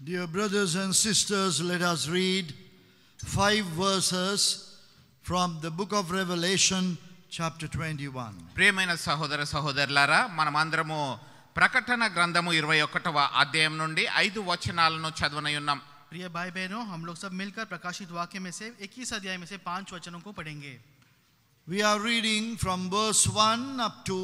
Dear brothers and sisters, let us read 5 verses from the book of Revelation, chapter 21. ప్రియమైన సహోదర సహోదరులారా, మనమందరము ప్రకటన గ్రంథము 21వ అధ్యాయం నుండి 5 వచనాలను చదవనయున్నాం. प्रिय भाई बहनों, हम लोग सब मिलकर प्रकाशित वाक्य में से 21 अध्याय में से 5 वचनों को पढ़ेंगे. We are reading from verse 1 up to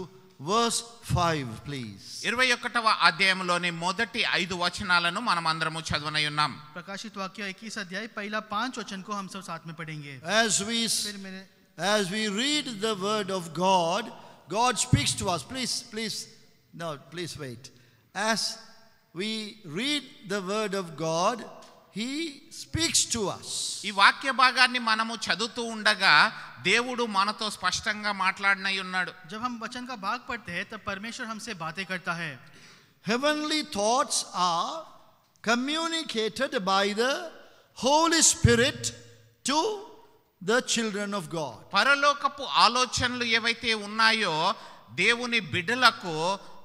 verse 5, please. 21వ అధ్యాయంలోని మొదటి 5 వచనాలను మనమందరము చదవనయున్నాం. प्रकाशित वाक्य 21 अध्याय पहला 5 वचन को हम सब साथ में पढ़ेंगे. As we read the word of God, God speaks to us. Please wait. As we read the word of God, He speaks to us. ఈ వాక్య భాగాన్ని మనము చదువుతూ ఉండగా దేవుడు మనతో స్పష్టంగా మాట్లాడనై ఉన్నాడు. जब हम वचन का भाग पढ़ते हैं तब परमेश्वर हमसे बातें करता है. Heavenly thoughts are communicated by the Holy Spirit to the children of God. పరలోకపు ఆలోచనలు ఏవైతే ఉన్నాయో దేవుని బిడ్డలకు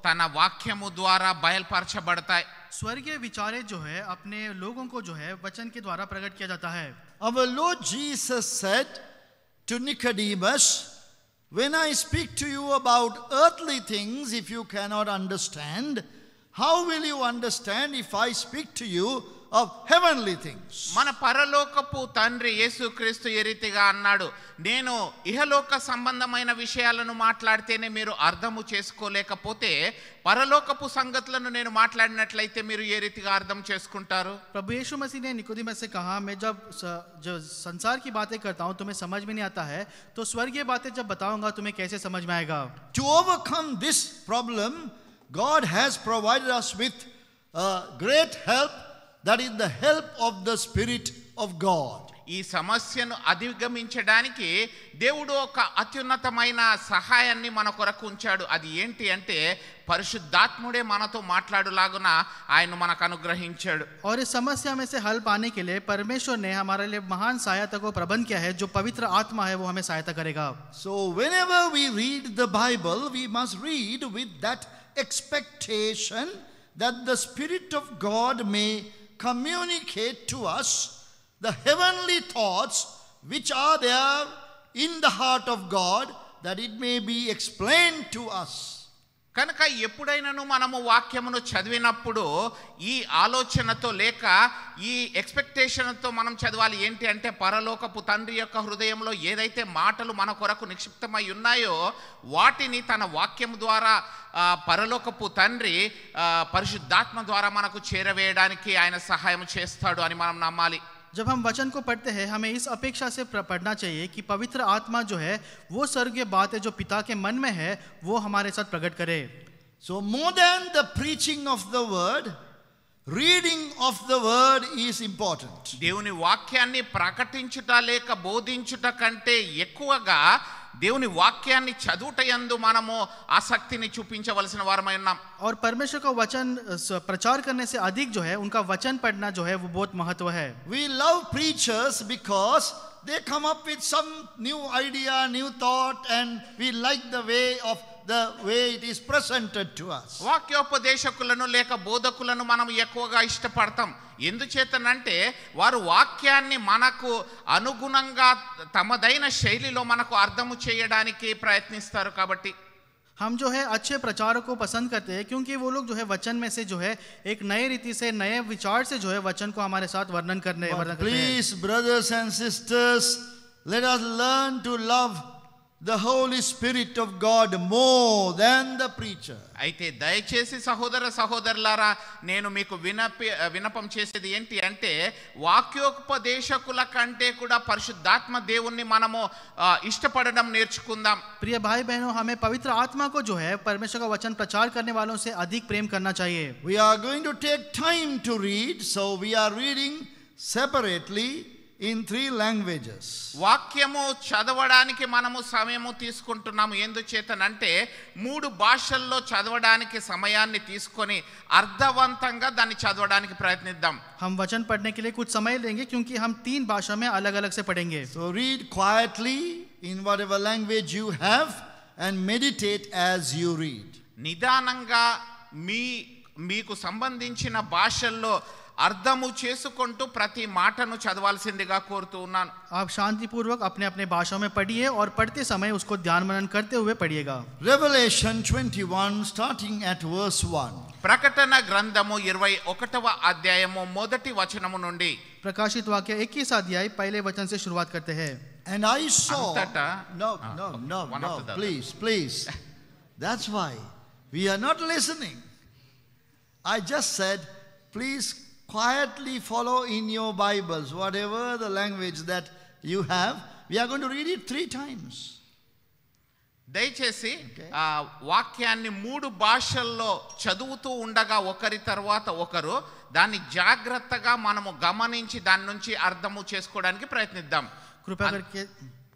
తన వాక్యము ద్వారా బయలుపరచబడతాయి. स्वर्गीय विचारें जो है अपने लोगों को जो है वचन के द्वारा प्रकट किया जाता है. Our Lord Jesus said to Nicodemus, when I speak to you about earthly things, if you cannot understand, how will you understand if I speak to you of heavenly things? మన పరలోకపు తండ్రి యేసుక్రీస్తు ఈ రీతిగా అన్నాడు, నేను ఇహలోక సంబంధమైన విషయాలను మాట్లాడితేనే మీరు అర్థము చేసుకోలేకపోతే పరలోకపు సంగతులను నేను మాట్లాడినట్లయితే మీరు ఏ రీతిగా అర్థం చేసుకుంటారు? प्रभु यीशु मसीह ने निकोदेमस से कहा, मैं जब संसार की बातें करता हूँ तुम्हें समझ में नहीं आता है, तो स्वर्गीय बातें जब बताऊंगा तुम्हें कैसे समझ में आएगा? To overcome this problem, God has provided us with great help, that is the help of the Spirit of God. ఈ సమస్యను అధిగమించడానికి దేవుడు ఒక అత్యున్నతమైన సహాయాన్ని మన కొరకు ఉంచాడు. అది ఏంటి అంటే పరిశుద్ధాత్ముడే మనతో మాట్లాడులాగున ఆయన మనకు అనుగ్రహించాడు. और इस समस्या में से हल पाने के लिए परमेश्वर ने हमारे लिए महान सहायता को प्रबंध किया है. जो पवित्र आत्मा है वो हमें सहायता करेगा. So whenever we read the Bible, we must read with that expectation that the Spirit of God may communicate to us the heavenly thoughts which are there in the heart of God, that it may be explained to us. కనుక ఎప్పుడైనాను మనము వాక్యమును చదివినప్పుడు ఈ ఆలోచనతో లేక ఈ ఎక్స్పెక్టేషన్తో మనం చదవాలి. ఏంటి అంటే పరలోకపు తండ్రి యొక్క హృదయంలో ఏదైతే మాటలు మన కొరకు నిక్షిప్తమై ఉన్నాయో వాటిని తన వాక్యం ద్వారా పరలోకపు తండ్రి పరిశుద్ధాత్మ ద్వారా మనకు చేరవేయడానికి ఆయన సహాయం చేస్తాడు అని మనం నమ్మాలి. जब हम वचन को पढ़ते हैं हमें इस अपेक्षा से पढ़ना चाहिए कि पवित्र आत्मा जो है वो स्वर्गीय बातें जो पिता के मन में है वो हमारे साथ प्रकट करे. So more than the preaching of the word, reading of the word is important. దేవుని వాక్యాన్ని ప్రకటించుట లేక బోధించుట కంటే ఎక్కువగా దేవుని వాక్యాన్ని చదువుటయందు మనము ఆసక్తిని చూపించవలసిన వారమై ఉన్నాం. और परमेश्वर का वचन प्रचार करने से अधिक जो है उनका वचन पढ़ना जो है वो बहुत महत्व है. We love preachers because they come up with some new idea, new thought, and we like the way it is presented to us. వాక్యోపదేశకులను లేక బోధకులను మనం ఎక్కువగా ఇష్టపడతాం. ఎందుచేతనంటే వారు వాక్యాన్ని మనకు అనుగుణంగా తమదైన శైలిలో మనకు అర్థము చేయడానికి ప్రయత్నిస్తారు. కాబట్టి हम जो है अच्छे प्रचारक को पसंद करते हैं क्योंकि वो लोग जो है वचन में से जो है एक नए रीति से नए विचार से जो है वचन को हमारे साथ वर्णन करते हैं. Please brothers and sisters, let us learn to love the Holy Spirit of God more than the preacher. అయితే దయచేసి సహోదర సహోదరులారా, నేను మీకు వినపం చేసేది ఏంటి అంటే వాక్యోపదేశకుల కంటే కూడా పరిశుద్ధాత్మ దేవుణ్ణి మనము ఇష్టపడడం నేర్చుకుందాం. प्रिय भाई बहनों, हमें पवित्र आत्मा को जो है परमेश्वर का वचन प्रचार करने वालों से अधिक प्रेम करना चाहिए. We are going to take time to read, so we are reading separately in 3 languages. వాక్యము చదవడానికి మనము సమయము తీసుకుంటున్నాము. ఎందుచేతనంటే 3 భాషల్లో చదవడానికి సమయాన్ని తీసుకొని అర్థవంతంగా దాన్ని చదవడానికి ప్రయత్నిద్దాం. हम वचन पढ़ने के लिए कुछ समय लेंगे क्योंकि हम 3 भाषा में अलग-अलग से पढ़ेंगे. So read quietly in whatever language you have and meditate as you read. నిదానంగా మీకు సంబంధించిన భాషల్లో అర్థము చేసుకుంటూ ప్రతి మాటను చదవాల్సిందిగా కోరుతూ ఉన్నాను. आप शांति पूर्वक अपने अपने भाषाओं में पढ़िए और पढ़ते समय उसको ध्यान मनन करते हुए पढ़िएगा. Revelation 21 starting at verse 1. ప్రకటన గ్రంథము 21వ అధ్యాయము మొదటి వచనము నుండి. प्रकाशित वाक्य 21 अध्याय पहले वचन से शुरुआत करते हैं. And I saw Antata- no, one after the other. please. That's why we are not listening. I just said, please quietly follow in your Bibles, whatever the language that you have. We are going to read it 3 times. దయచేసి Okay. ఆ వాక్యాన్ని 3 భాషల్లో చదువుతూ ఉండగా ఒకరి తర్వాత ఒకరు దాన్ని జాగ్రత్తగా మనము గమనించి దాని నుంచి అర్థము చేసుకోవడానికి ప్రయత్నిద్దాం.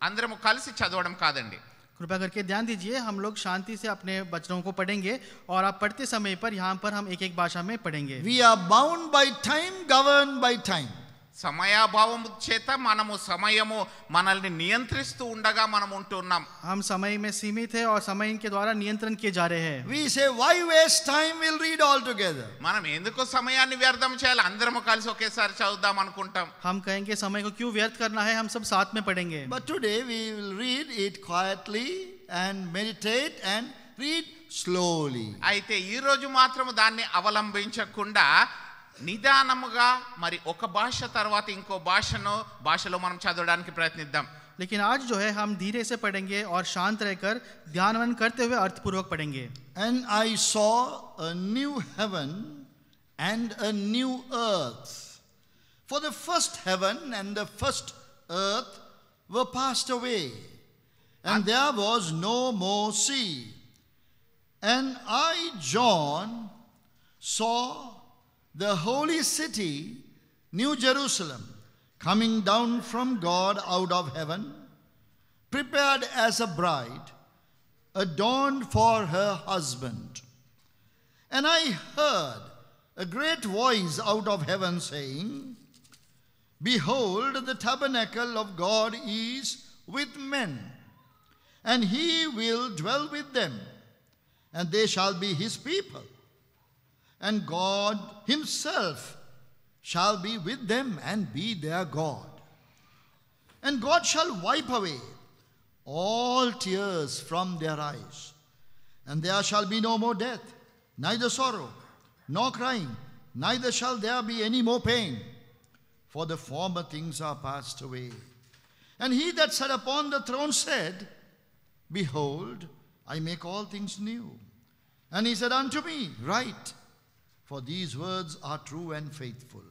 అందరము కలిసి చదవడం కాదండి. कृपया करके ध्यान दीजिए, हम लोग शांति से अपने वचनों को पढ़ेंगे और आप पढ़ते समय पर यहाँ पर हम एक एक भाषा में पढ़ेंगे. We are bound by time, governed by time. సమయాభావము చేత మనము సమయము మనల్ని నియంత్రిస్తూ ఉండగా మనం ఉంటున్నాం. हम समय में सीमित है और समय इनके द्वारा नियंत्रण किए जा रहे हैं. We say, why waste time? We'll read all together. మనం ఎందుకు సమయాన్ని వ్యర్థం చేయాలి, అందరము కలిసి ఒకేసారి చదువుదాం అనుకుంటాం. हम कहेंगे समय को क्यों व्यर्थ करना है, हम सब साथ में पढ़ेंगे. But today we will read it quietly and meditate and read slowly. అయితే ఈ రోజు మాత్రం దాన్ని అవలంబించకుండా నిదానముగా మరి ఒక భాష తర్వాత ఇంకో భాషలో మనం చదవడానికి ప్రయత్నిద్దాం. लेकिन आज जो है हम धीरे से पढ़ेंगे और शांत रहकर ध्यानवन करते हुए अर्थपूर्वक पढ़ेंगे. And I saw a new heaven and a new earth. For the first heaven and the first earth were passed away, and there was no more sea. And I, John, saw the holy city, New Jerusalem, coming down from God out of heaven, prepared as a bride, adorned for her husband. And I heard a great voice out of heaven saying, Behold, the tabernacle of God is with men, and he will dwell with them, and they shall be his people. And God himself shall be with them and be their God. And God shall wipe away all tears from their eyes. And there shall be no more death, neither sorrow, nor crying, neither shall there be any more pain. For the former things are passed away. And he that sat upon the throne said, Behold, I make all things new. And he said unto me, Write, for these words are true and faithful.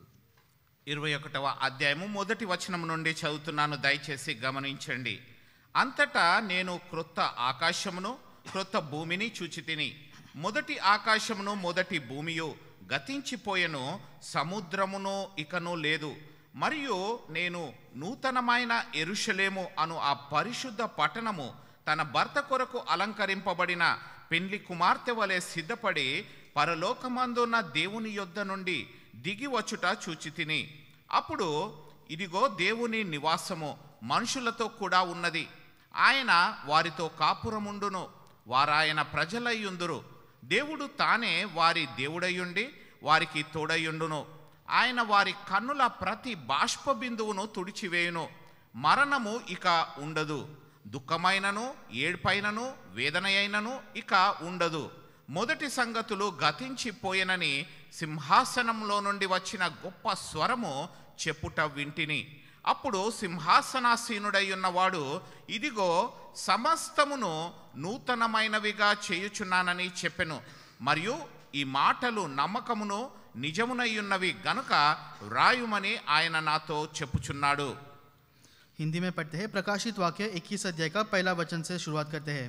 21వ అధ్యాయము మొదటి వచనం నుండి చదువుతున్నాను, దయచేసి గమనించండి. అంతటా నేను క్రొత్త ఆకాశమును క్రొత్త భూమిని చూచితిని. మొదటి ఆకాశమును మొదటి భూమియు గతించిపోయెను, సముద్రమును ఇకను లేదు. మరియు నేను నూతనమైన యెరూషలేము అను ఆ పరిశుద్ధ పట్టణము తన భర్త కొరకు అలంకరింపబడిన పెండ్లి కుమార్తె వలె సిద్ధపడి పరలోకమందున్న దేవుని యొద్ద నుండి దిగి వచ్చుట చూచితిని. అప్పుడు ఇదిగో దేవుని నివాసము మనుషులతో కూడా ఉన్నది. ఆయన వారితో కాపురముండును, వారాయన ప్రజలయ్యుందురు. దేవుడు తానే వారి దేవుడయ్యుండి వారికి తోడయ్యుండును. ఆయన వారి కన్నుల ప్రతి బాష్ప బిందువును తుడిచివేయును. మరణము ఇక ఉండదు, దుఃఖమైనను ఏడ్పైనను వేదనయైనను ఇక ఉండదు. మొదటి సంగతులు గతించిపోయెనని సింహాసనంలో నుండి వచ్చిన గొప్ప స్వరము చెప్పుట వింటిని. అప్పుడు సింహాసనాసీనుడై ఉన్నవాడు, ఇదిగో సమస్తమును నూతనమైనవిగా చేయుచున్నానని చెప్పెను. మరియు ఈ మాటలు నమ్మకమును నిజమునయ్యున్నవి గనుక వ్రాయుమని ఆయన నాతో చెప్పుచున్నాడు. हिंदी में पढ़ते हैं. प्रकाशित वाक्य 21 अध्याय का पहला वचन से शुरुआत करते हैं.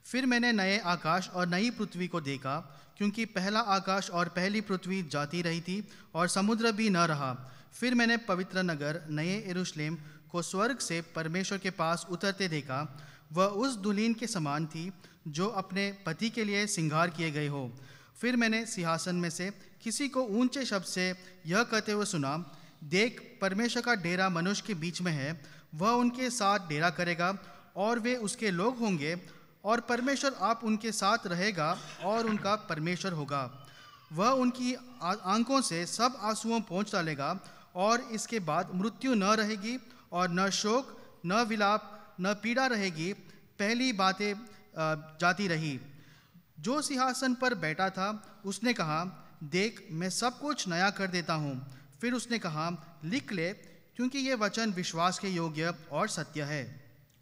फिर मैंने नए आकाश और नई पृथ्वी को देखा, क्योंकि पहला आकाश और पहली पृथ्वी जाती रही थी और समुद्र भी न रहा. फिर मैंने पवित्र नगर नए यरूशलेम को स्वर्ग से परमेश्वर के पास उतरते देखा. वह उस दुल्हन के समान थी जो अपने पति के लिए श्रृंगार किए गए हो. फिर मैंने सिंहासन में से किसी को ऊंचे शब्द से यह कहते हुए सुना, देख, परमेश्वर का डेरा मनुष्य के बीच में है. वह उनके साथ डेरा करेगा और वे उसके लोग होंगे, और परमेश्वर आप उनके साथ रहेगा और उनका परमेश्वर होगा. वह उनकी आंखों से सब आंसुओं पोंछ डालेगा और इसके बाद मृत्यु न रहेगी और न शोक न विलाप न पीड़ा रहेगी, पहली बातें जाती रही। जो सिंहासन पर बैठा था उसने कहा, देख मैं सब कुछ नया कर देता हूँ। फिर उसने कहा, लिख ले, क्योंकि ये वचन विश्वास के योग्य और सत्य है।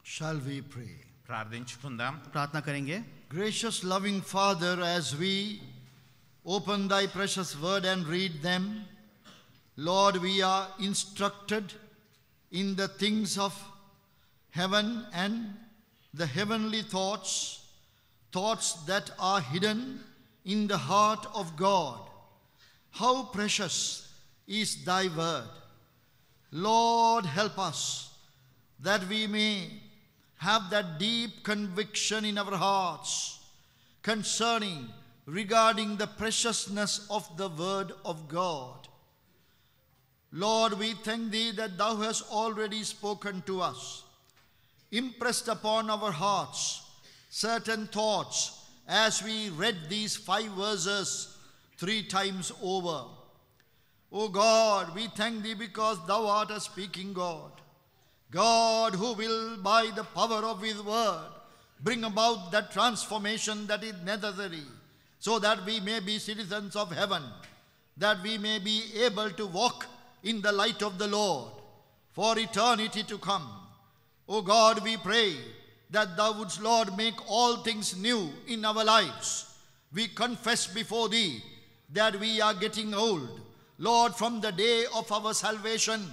Shall we pray? ప్రార్థించుకుందాం. प्रार्थना करेंगे। Gracious loving Father, as we open thy precious word and read them, Lord, we are instructed in the things of heaven and the heavenly thoughts, thoughts that are hidden in the heart of God. How precious is thy word. Lord, help us that we may have that deep conviction in our hearts regarding the preciousness of the word of God. Lord, we thank thee that thou hast already spoken to us, impressed upon our hearts certain thoughts as we read these 5 verses 3 times over. O God, we thank thee because thou art a speaking God. God who will by the power of his word bring about that transformation that is necessary, so that we may be citizens of heaven, that we may be able to walk in the light of the Lord for eternity to come. O God, we pray that thou wouldst, Lord, make all things new in our lives. We confess before thee that we are getting old. Lord, from the day of our salvation,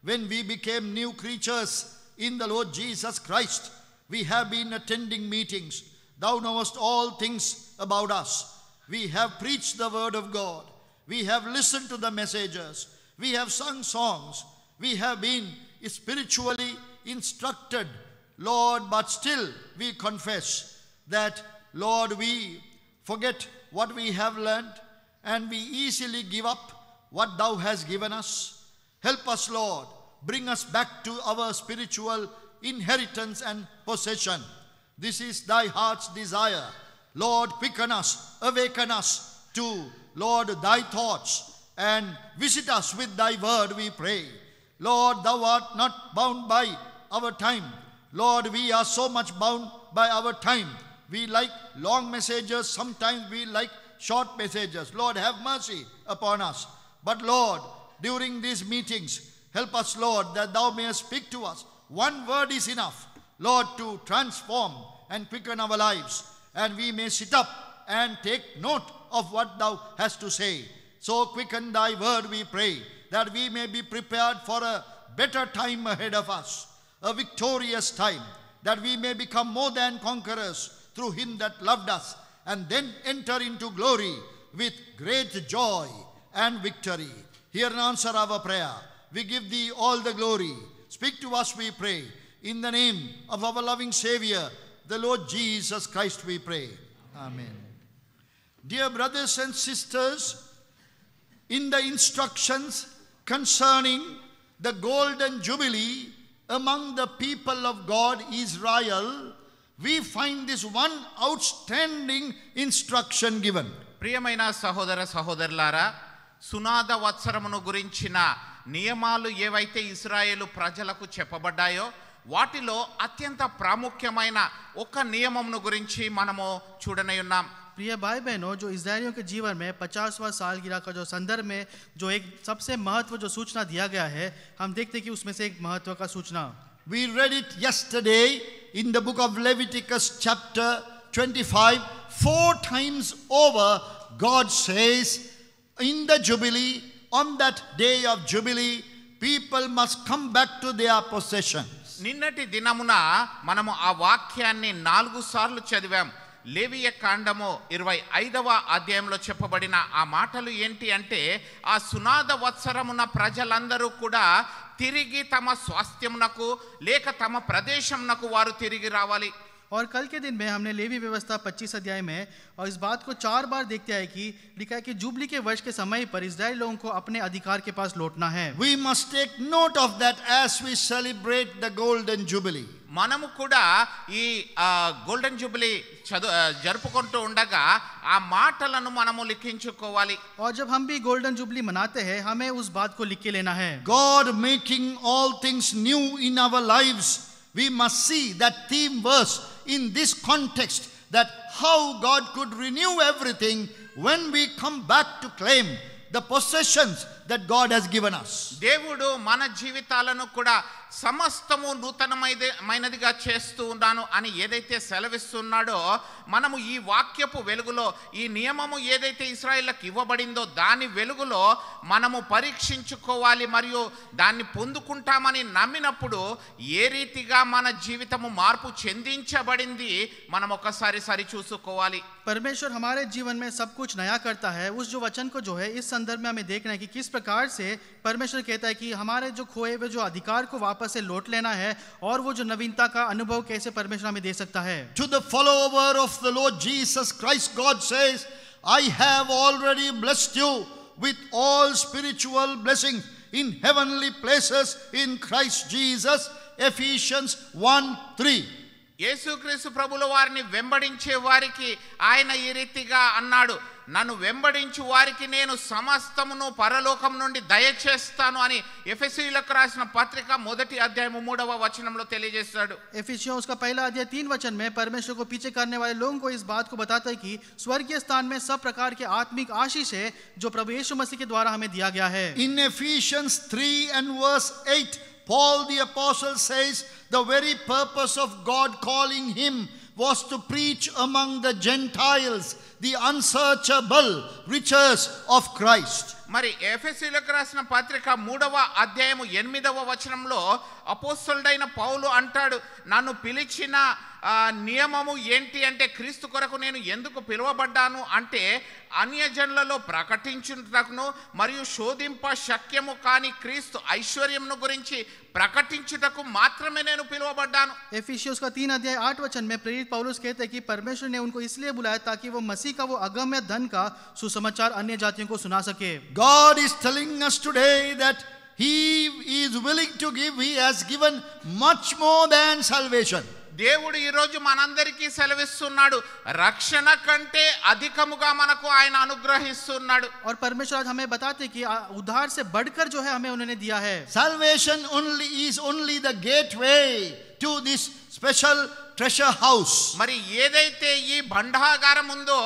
when we became new creatures in the Lord Jesus Christ, we have been attending meetings. Thou knowest all things about us. We have preached the word of God. We have listened to the messages. We have sung songs. We have been spiritually instructed, Lord, but still we confess that, Lord, we forget what we have learned and we easily give up what thou hast given us. Help us, Lord. Bring us back to our spiritual inheritance and possession. This is thy heart's desire. Lord, quicken us, awaken us to, Lord, thy thoughts, and visit us with thy word, we pray. Lord, thou art not bound by our time. Lord, we are so much bound by our time. We like long messages, sometimes we like short messages. Lord, have mercy upon us. But Lord, during these meetings, help us, Lord, that thou mayest speak to us. One word is enough, Lord, to transform and quicken our lives, and we may sit up and take note of what thou hast to say. So quicken thy word, we pray, that we may be prepared for a better time ahead of us, a victorious time, that we may become more than conquerors through him that loved us, and then enter into glory with great joy and victory. Hear and answer our prayer. We give thee all the glory. Speak to us, we pray. In the name of our loving Savior, the Lord Jesus Christ, we pray. Amen. Dear brothers and sisters, in the instructions concerning the golden jubilee among the people of God, Israel, we find this one outstanding instruction given. ప్రియమైన సహోదర సహోదరులారా, సునాద వత్సరమును గురించిన నియమాలు ఏవైతే ఇశ్రాయేలు ప్రజలకు చెప్పబడ్డాయో వాటిలో అత్యంత ప్రాముఖ్యమైన ఒక నియమమును గురించి మనము చూడనే ఉన్నాం. प्रिय भाई बहनों, जो इस्राएलियों के जीवन में 50वां सालगिरह का जो संदर्भ में जो एक सबसे महत्व जो सूचना दिया गया है, हम देखते हैं कि उसमें से एक महत्व का सूचना. We read it yesterday in the book of Leviticus chapter 25. 4 times over God says, in the Jubilee, on that day of Jubilee, people must come back to their possessions. నిన్నటి దినమున మనము ఆ వాక్యాన్ని 4 సార్లు చదివాం. లేవియ కాండము 25వ అధ్యాయంలో చెప్పబడిన ఆ మాటలు ఏంటి అంటే, ఆ సునాద వత్సరమున ప్రజలందరూ కూడా తిరిగి తమ స్వాస్థ్యమునకు లేక తమ ప్రదేశమునకు వారు తిరిగి రావాలి. और कल के दिन में हमने लेवी व्यवस्था 25 अध्याय में और इस बात को 4 बार देखते हैं कि लिखा है कि जुबली के वर्ष के समय पर इस्राएल लोगों को अपने अधिकार के पास लौटना है. We must take note of that as we celebrate the golden jubilee. మనము కూడా ఈ గోల్డెన్ జూబిలీ జరుపుకుంటూ ఉండగా ఆ మాటలను మనము లిఖించుకోవాలి. और जब हम भी गोल्डन जुबली मनाते हैं हमें उस बात को लिख के लेना है. God making all things new in our lives. We must see that theme verse in this context, that how God could renew everything when we come back to claim the possessions that God has given us. దేవుడు మన జీవితాలను కూడా సమస్తము నూతనమైనదిగా చేస్తూ ఉన్నాను అని ఏదైతే సెలవిస్తున్నాడో మనము ఈ వాక్యపు వెలుగులో ఈ నియమము ఏదైతే ఇశ్రాయేలులకు ఇవ్వబడిందో దాని వెలుగులో మనము పరీక్షించుకోవాలి మరియు దాన్ని పొందుకుంటామని నమ్మినప్పుడు ఏ రీతిగా మన జీవితము మార్పు చెందించబడింది మనం ఒకసారి సరి చూసుకోవాలి. परमेश्वर हमारे जीवन में सब कुछ नया करता है. उस जो वचन को जो है इस संदर्भ में हमें देखना है कि किस प्रकार से परमेश्वर कहता है कि हमारे जो खोए हुए जो अधिकार को वापस से लौट लेना है और वो जो नवीनता का अनुभव कैसे परमेश्वर हमें दे सकता है. To the follower of the Lord Jesus Christ, God says, I have already blessed you with all spiritual blessings in heavenly places in Christ Jesus. Ephesians 1:3. యేసుక్రీస్తు ప్రభుల వారిని వెంబడించే వారికి ఆయన ఈ రీతిగా అన్నాడు, నన్ను వెంబడించు వారికి నేను సమస్తమును పరలోకం నుండి దయచేస్తాను అని ఎఫెసీయులకు రాసిన పత్రిక 1వ అధ్యాయం 3వ వచనంలో తెలియజేస్తాడు. एफिसियों उसका पहला अध्याय 3 वचन में परमेश्वर को पीछे करने वाले लोगों को इस बात को बताता है कि स्वर्गीय स्थान में सब प्रकार के आत्मिक आशीष है जो प्रभु यीशु मसीह के द्वारा हमें दिया गया है. In Ephesians 3 and verse 8, Paul the apostle says the very purpose of God calling him was to preach among the Gentiles the unsearchable riches of Christ. మరి ఎఫెసీయులకు రాసిన పత్రిక 3వ అధ్యాయం 8వ వచనంలో అపోస్తలుడైన పౌలు అంటాడు, నన్ను పిలిచిన నియమము ఏంటి అంటే క్రీస్తు కొరకు నేను ఎందుకు పిలువబడ్డాను అంటే అన్యజనులలో ప్రకటించుటకును మరియు శోధింప శక్యము కాని క్రీస్తు ఐశ్వర్యమును గురించి ప్రకటించుటకు మాత్రమే నేను పిలువబడ్డాను. एफिसियों का 3 अध्याय 8 वचन में प्रेरित पौलुस कहते हैं कि परमेश्वर ने उनको इसलिए बुलाया ताकि वो मसीह का वो अगम्य धन का सुसमाचार अन्य जातियों को सुना सके. God is telling us today that He is willing to give. He has given much more than salvation. దేవుడు ఈ రోజు మనందరికీ సెలవిస్తున్నాడు, రక్షణ కంటే అధికముగా మనకు ఆయన అనుగ్రహిస్తున్నాడు. और परमेश्वर आज हमें बताते कि उद्धार से बढ़कर जो है हमें उन्होंने दिया है. Salvation is only the gateway to this special treasure house. మరి ఏదైతే ఈ భండాగారం ఉందో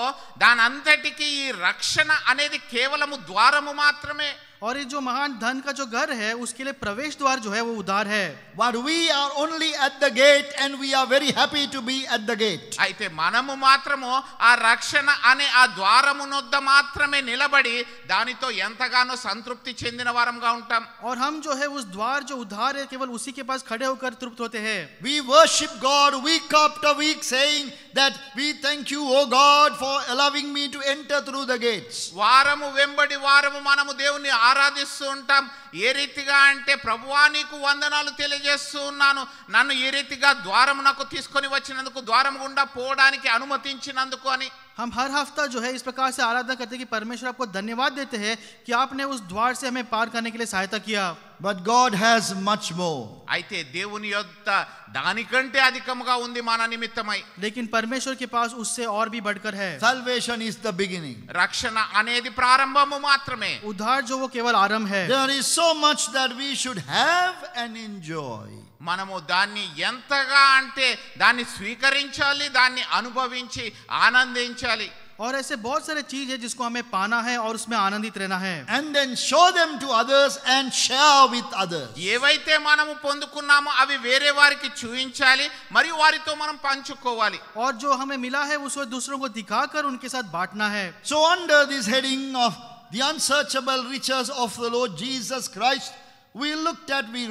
దాని అంతటికి ఈ రక్షణ అనేది కేవలము ద్వారము మాత్రమే. और ये जो महान धन का जो घर है उसके लिए प्रवेश द्वार जो है वो उद्धार है. But we are only at the gate and we are very happy to be at the gate. అయితే మనము మాత్రము ఆ రక్షణ అనే ఆ ద్వారము నొద్ద మాత్రమే నిలబడి దానితో ఎంతగానో సంతృప్తి చెందిన వారంగా ఉంటాం. और हम जो है उस द्वार जो उद्धार है केवल उसी के पास खड़े होकर तृप्त होते हैं. We worship God week after week saying that we thank you, O God, for allowing me to enter through the gates. వారము వెంబడి వారము మనము దేవుని ఆరాధిస్తూ ఉంటాం. ఏ రీతిగా అంటే ప్రభువా నీకు వందనాలు తెలియజేస్తూ ఉన్నాను, నన్ను ఈ రీతిగా ద్వారమునకు తీసుకొని వచ్చినందుకు, ద్వారం గుండా పోవడానికి అనుమతించినందుకు అని. हम हर हफ्ता जो है इस प्रकार से आराधना करते हैं कि परमेश्वर आपको धन्यवाद देते हैं कि आपने उस द्वार से हमें पार करने के लिए सहायता किया. But God has much more. అయితే దేవుని యొద్ద దానికంటే అధికముగా ఉంది మన నిమిత్తమై. लेकिन परमेश्वर के पास उससे और भी बढ़कर है. Salvation is the beginning. రక్షణ అనేది ప్రారంభము మాత్రమే. उद्धार जो वो केवल आरंभ है. There is so much that we should have and enjoy. మనము దాన్ని ఎంతగా అంటే దాన్ని స్వీకరించాలి, దాన్ని అనుభవించి ఆనందించాలి. और ऐसे बहुत सारे चीज है जिसको हमें पाना है और उसमें आनंदित रहना है. And then show them to others and share with others. ఏవైతే మనము పొందుకున్నామో అవి వేరే వారికి చూపించాలి మరియు వారితో మనం పంచుకోవాలి. और जो हमें मिला है उसको दूसरों को दिखाकर उनके साथ बांटना है. So under this heading of the unsearchable riches of the Lord Jesus Christ, we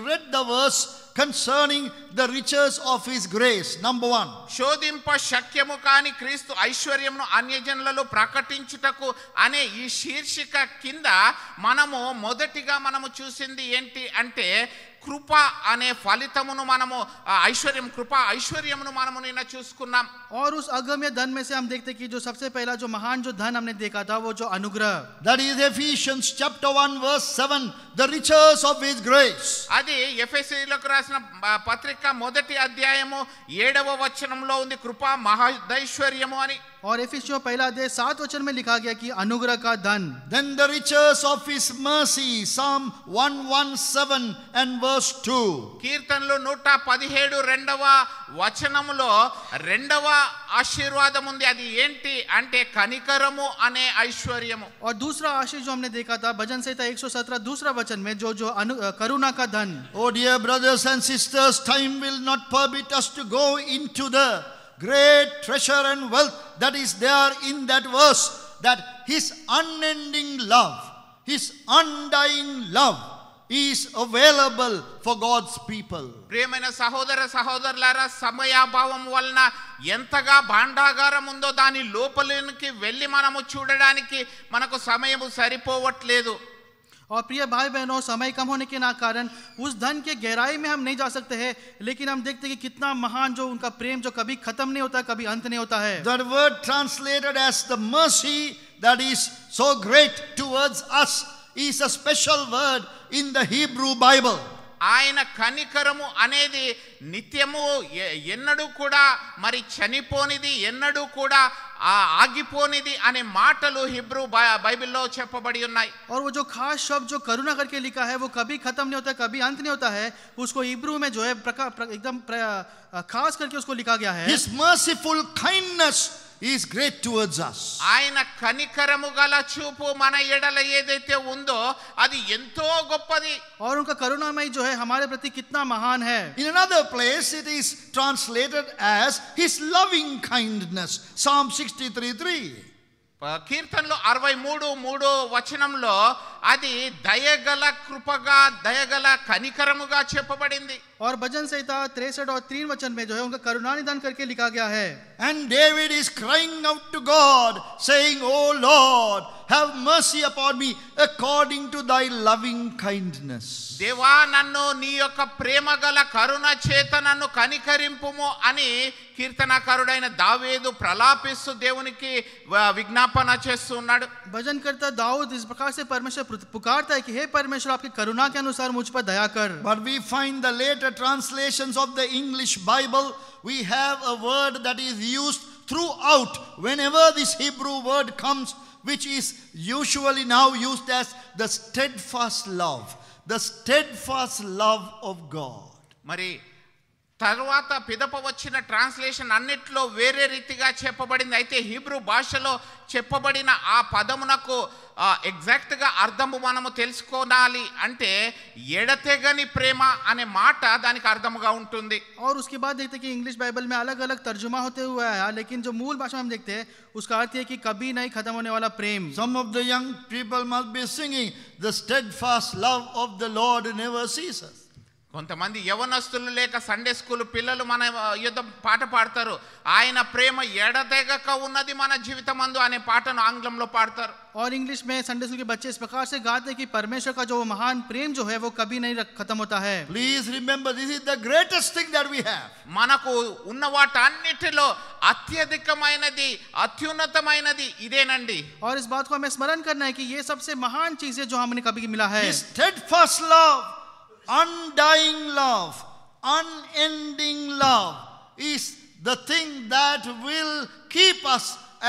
read the verse concerning the riches of His grace. Number one. శోధింప శక్యము కాని క్రీస్తు ఐశ్వర్యమును అన్యజనులలో ప్రకటించుటకు అనే ఈ శీర్షిక కింద మనము మొదటిగా మనము చూసింది ఏంటి అంటే కృప అనే ఫలితమును మనము ఐశ్వర్యం కృపా ఐశ్వర్యమును మనము నిన్న చూసుకున్నాం. और उस अगम्य धन में से हम देखते हैं कि जो सबसे पहला जो महान जो धन हमने देखा था वो जो अनुग्रह, that is Ephesians chapter 1 verse 7, the riches of His grace. అది ఎఫెసీయులకు రాసిన పత్రిక మొదటి అధ్యాయము 7వ వచనంలో ఉంది కృపా మహదైశ్వర్యము అని. और एफिसियों पहला अध्याय 7 वचन में लिखा गया कि अनुग्रह का धन. Then the riches of His mercy, Psalm 117 and verse 2. కీర్తనలు 117 రెండవ వచనములో రెండవ ఆశీర్వాదం ఉంది. అది ఏంటి అంటే కనికరము అనే ఐశ్వర్యము. और दूसरा आशीष जो हमने देखा था भजन संहिता 117 दूसरा वचन में जो करुणा का धन. Oh dear brothers and sisters, time will not permit us to go into the great treasure and wealth that is there in that verse, that His unending love, His undying love is available for God's people. ప్రియమైన సహోదర సహోదరులారా, సమయాభావం వలన ఎంతగా భాండాగారం ఉందో దాని లోపలికి వెళ్ళి మనము చూడడానికి మనకు సమయము సరిపోవట్లేదు. और प्रिय भाई बहनों, समय कम होने के कारण उस धन के गहराई में हम नहीं जा सकते हैं, लेकिन हम देखते हैं कि कितना महान जो उनका प्रेम जो कभी खत्म नहीं होता, कभी अंत नहीं होता है. That word translated as the mercy that is so great towards us is a special word in the Hebrew Bible. ఆయన కనికరము అనేది నిత్యము ఎన్నడూ కూడా మరి చనిపోనిది, ఎన్నడూ కూడా ఆగిపోనిది అనే మాటలు హిబ్రూ బైబిల్లో చెప్పబడి ఉన్నాయి. और वो जो खास शब्द जो करुणा करके लिखा है वो कभी खत्म नहीं होता, कभी अंत नहीं होता है. उसको हिब्रू में जो है एकदम खास करके उसको लिखा गया है. His merciful kindness is great towards us. ఆయన కనికరము గల చూపు మన ఎడల ఏదైతే ఉందో అది ఎంతో గొప్పది. और उनका करुणामय जो है हमारे प्रति कितना महान है. In another place it is translated as His loving kindness, Psalm 63:3. కీర్తనలు 63:3 వచనంలో అది దయగల కృపగా దయగల కనికరముగా చెప్పబడింది. और भजन संहिता 63 और 3 वचन में जो है उनका करुणा निदान करके लिखा गया है. And David is crying out to God saying, "Oh Lord, have mercy upon me according to thy loving kindness." దేవా, నన్ను నీ యొక్క ప్రేమ గల కరుణ చేత నన్ను కనికరింపుము అని కీర్తనకారుడైన దావీదు ప్రలాపిస్తూ దేవునికి విజ్ఞాపన చేస్తున్నాడు. भजनकर्ता दाऊद इस प्रकार से परमेश्वर पुकारता है कि हे परमेश्वर, आपकी करुणा के अनुसार मुझ पर दया कर. But we find the later translations of the English Bible, we have a word that is used throughout whenever this Hebrew word comes, which is usually now used as the steadfast love, the steadfast love of God. మరి తర్వాత పిదప వచ్చిన translation అన్నిట్లో వేరే రీతిగా చెప్పబడింది. అయితే Hebrew భాషలో చెప్పబడిన ఆ పదమునకు ఎగ్జాక్ట్గా అర్థము మనము తెలుసుకోవాలి అంటే ఎడతెగని ప్రేమ అనే మాట దానికి అర్థముగా ఉంటుంది. और उसके बाद देखते हैं कि इंग्लिश बाइबल में अलग अलग तर्जुमा होते हुए आया, लेकिन जो मूल भाषा में हम देखते हैं उसका अर्थ है कि कभी नहीं खत्म होने वाला प्रेम. Some of the young people must be singing, "The steadfast love of the Lord never ceases." కొంతమంది యవనస్తులు లేక సండే స్కూల్ పిల్లలు మన యుద్ధ పాట పాడతారు, ఆయన ప్రేమ ఎడతెగక ఉన్నది మన జీవితమందు అనే పాటను ఆంగ్లంలో పాడతారు. और इंग्लिश में संडे स्कूल के बच्चे इस प्रकार से गाते हैं कि परमेश्वर का जो महान प्रेम जो है वो कभी नहीं खत्म होता है. Please remember, this is the greatest thing that we have. మనకు ఉన్న వాటన్నిటిలో అత్యధికమైనది అత్యున్నతమైనది ఇదేనండి. और इस बात को हमें स्मरण करना है कि ये सबसे महान चीज है जो हमने कभी मिला है. His steadfast love, undying love, unending love is the thing that will keep us